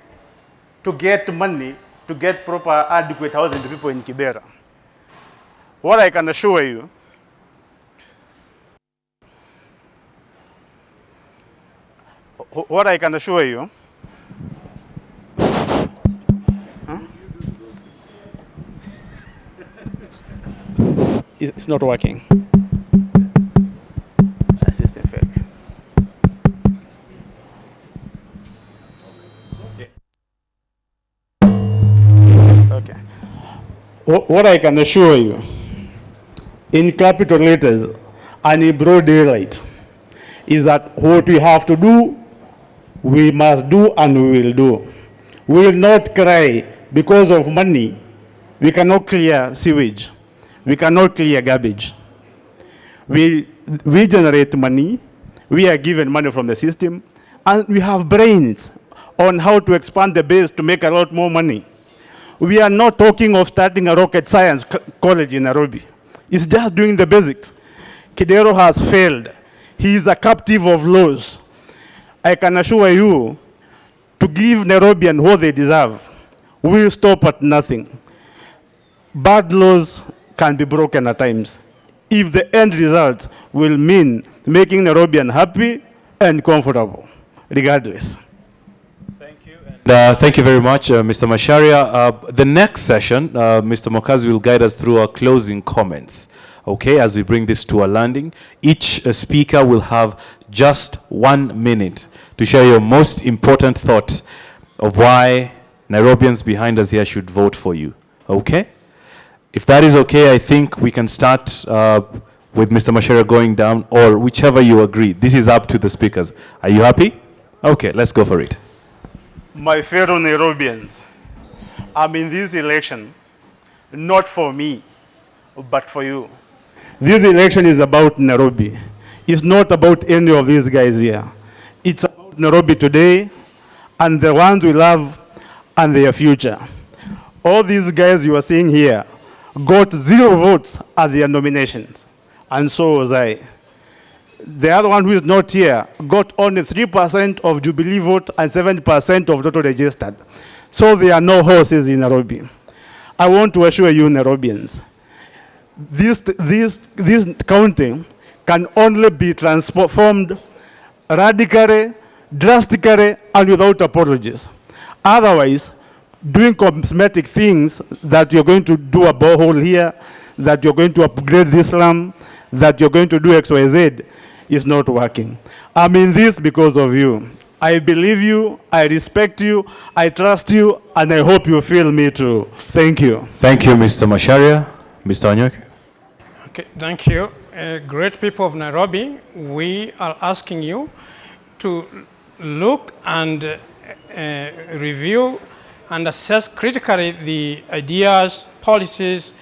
to get money to get proper adequate housing to people in Kibera. What I can assure you it's not working. Okay. What I can assure you, in capital letters and in broad daylight, is that what we have to do, we must do and we will do. We will not cry because of money. We cannot clear sewage. We cannot clear garbage. We generate money. We are given money from the system. And we have brains on how to expand the base to make a lot more money. We are not talking of starting a rocket science college in Nairobi. It's just doing the basics. Kidero has failed. He is a captive of laws. I can assure you, to give Nairobians what they deserve, we'll stop at nothing. Bad laws can be broken at times, if the end result will mean making Nairobian happy and comfortable, regardless. Thank you very much, Mr. Macharia. The next session, Mr. Mokazi will guide us through our closing comments. Okay, as we bring this to a landing, each speaker will have just 1 minute to share your most important thought of why Nairobians behind us here should vote for you. Okay? If that is okay, I think we can start with Mr. Macharia going down, or whichever you agree. This is up to the speakers. Are you happy? Okay, let's go for it. My fellow Nairobians, I'm in this election not for me, but for you. This election is about Nairobi. It's not about any of these guys here. It's about Nairobi today and the ones we love and their future. All these guys you are seeing here got 0 votes at their nominations, and so was I. The other one who is not here got only 3% of Jubilee vote and 7% of total registered. So there are no horses in Nairobi. I want to assure you, Nairobians, this county can only be transformed radically, drastically, and without apologies. Otherwise, doing cosmetic things that you're going to do a borehole here, that you're going to upgrade this slum, that you're going to do XYZ, is not working. I'm in this because of you. I believe you, I respect you, I trust you, and I hope you feel me too. Thank you. Thank you, Mr. Macharia. Mr. Wanyoke. Okay, thank you. Great people of Nairobi, we are asking you to look and review and assess critically the ideas, policies,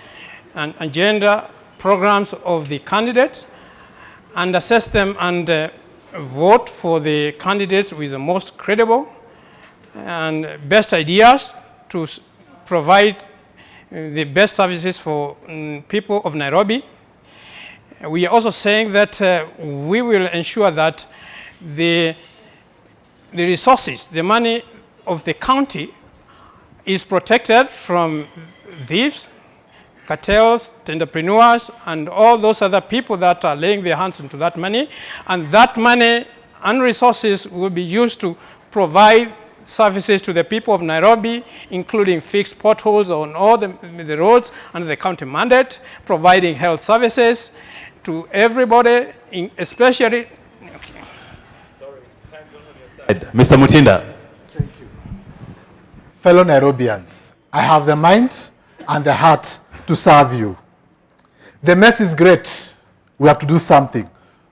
and agenda programs of the candidates, and assess them and vote for the candidates with the most credible and best ideas to provide the best services for people of Nairobi. We are also saying that we will ensure that the resources, the money of the county is protected from thieves, cartels, entrepreneurs, and all those other people that are laying their hands into that money. And that money and resources will be used to provide services to the people of Nairobi, including fixed potholes on all the roads under the county mandate, providing health services to everybody, especially... Okay. Sorry, time's on your side. Mr. Mutinda. Thank you. Fellow Nairobians, I have the mind and the heart to serve you. The mess is great. We have to do something.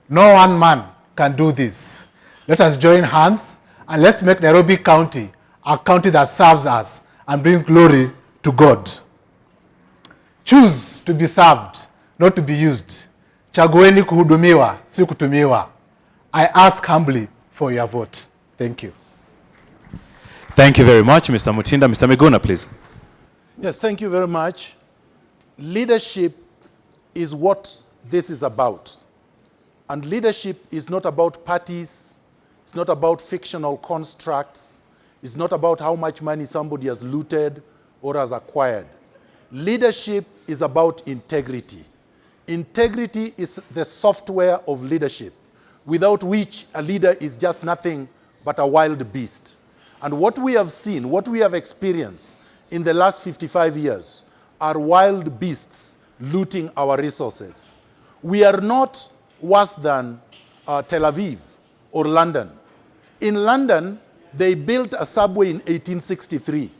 No one man can do this. Let us join hands and let's make Nairobi County a county that serves us and brings glory to God. Choose to be served, not to be used. Chagueni kuhudumiwa, si kutumiwa. I ask humbly for your vote. Thank you. Thank you very much, Mr. Mutinda. Mr. Miguna, please. Yes, thank you very much. Leadership is what this is about. And leadership is not about parties. It's not about fictional constructs. It's not about how much money somebody has looted or has acquired. Leadership is about integrity. Integrity is the software of leadership, without which a leader is just nothing but a wild beast. And what we have seen, what we have experienced in the last 55 years are wild beasts looting our resources. We are not worse than Tel Aviv or London. In London, they built a subway in 1863.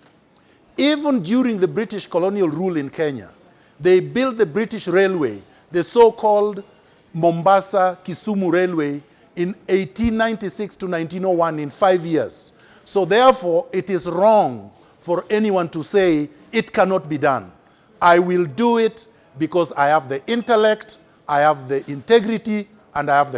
Even during the British colonial rule in Kenya, they built the British Railway, the so-called Mombasa-Kisumu Railway, in 1896 to 1901, in 5 years. So therefore, it is wrong for anyone to say it cannot be done. I will do it because I have the intellect, I have the integrity, and I have the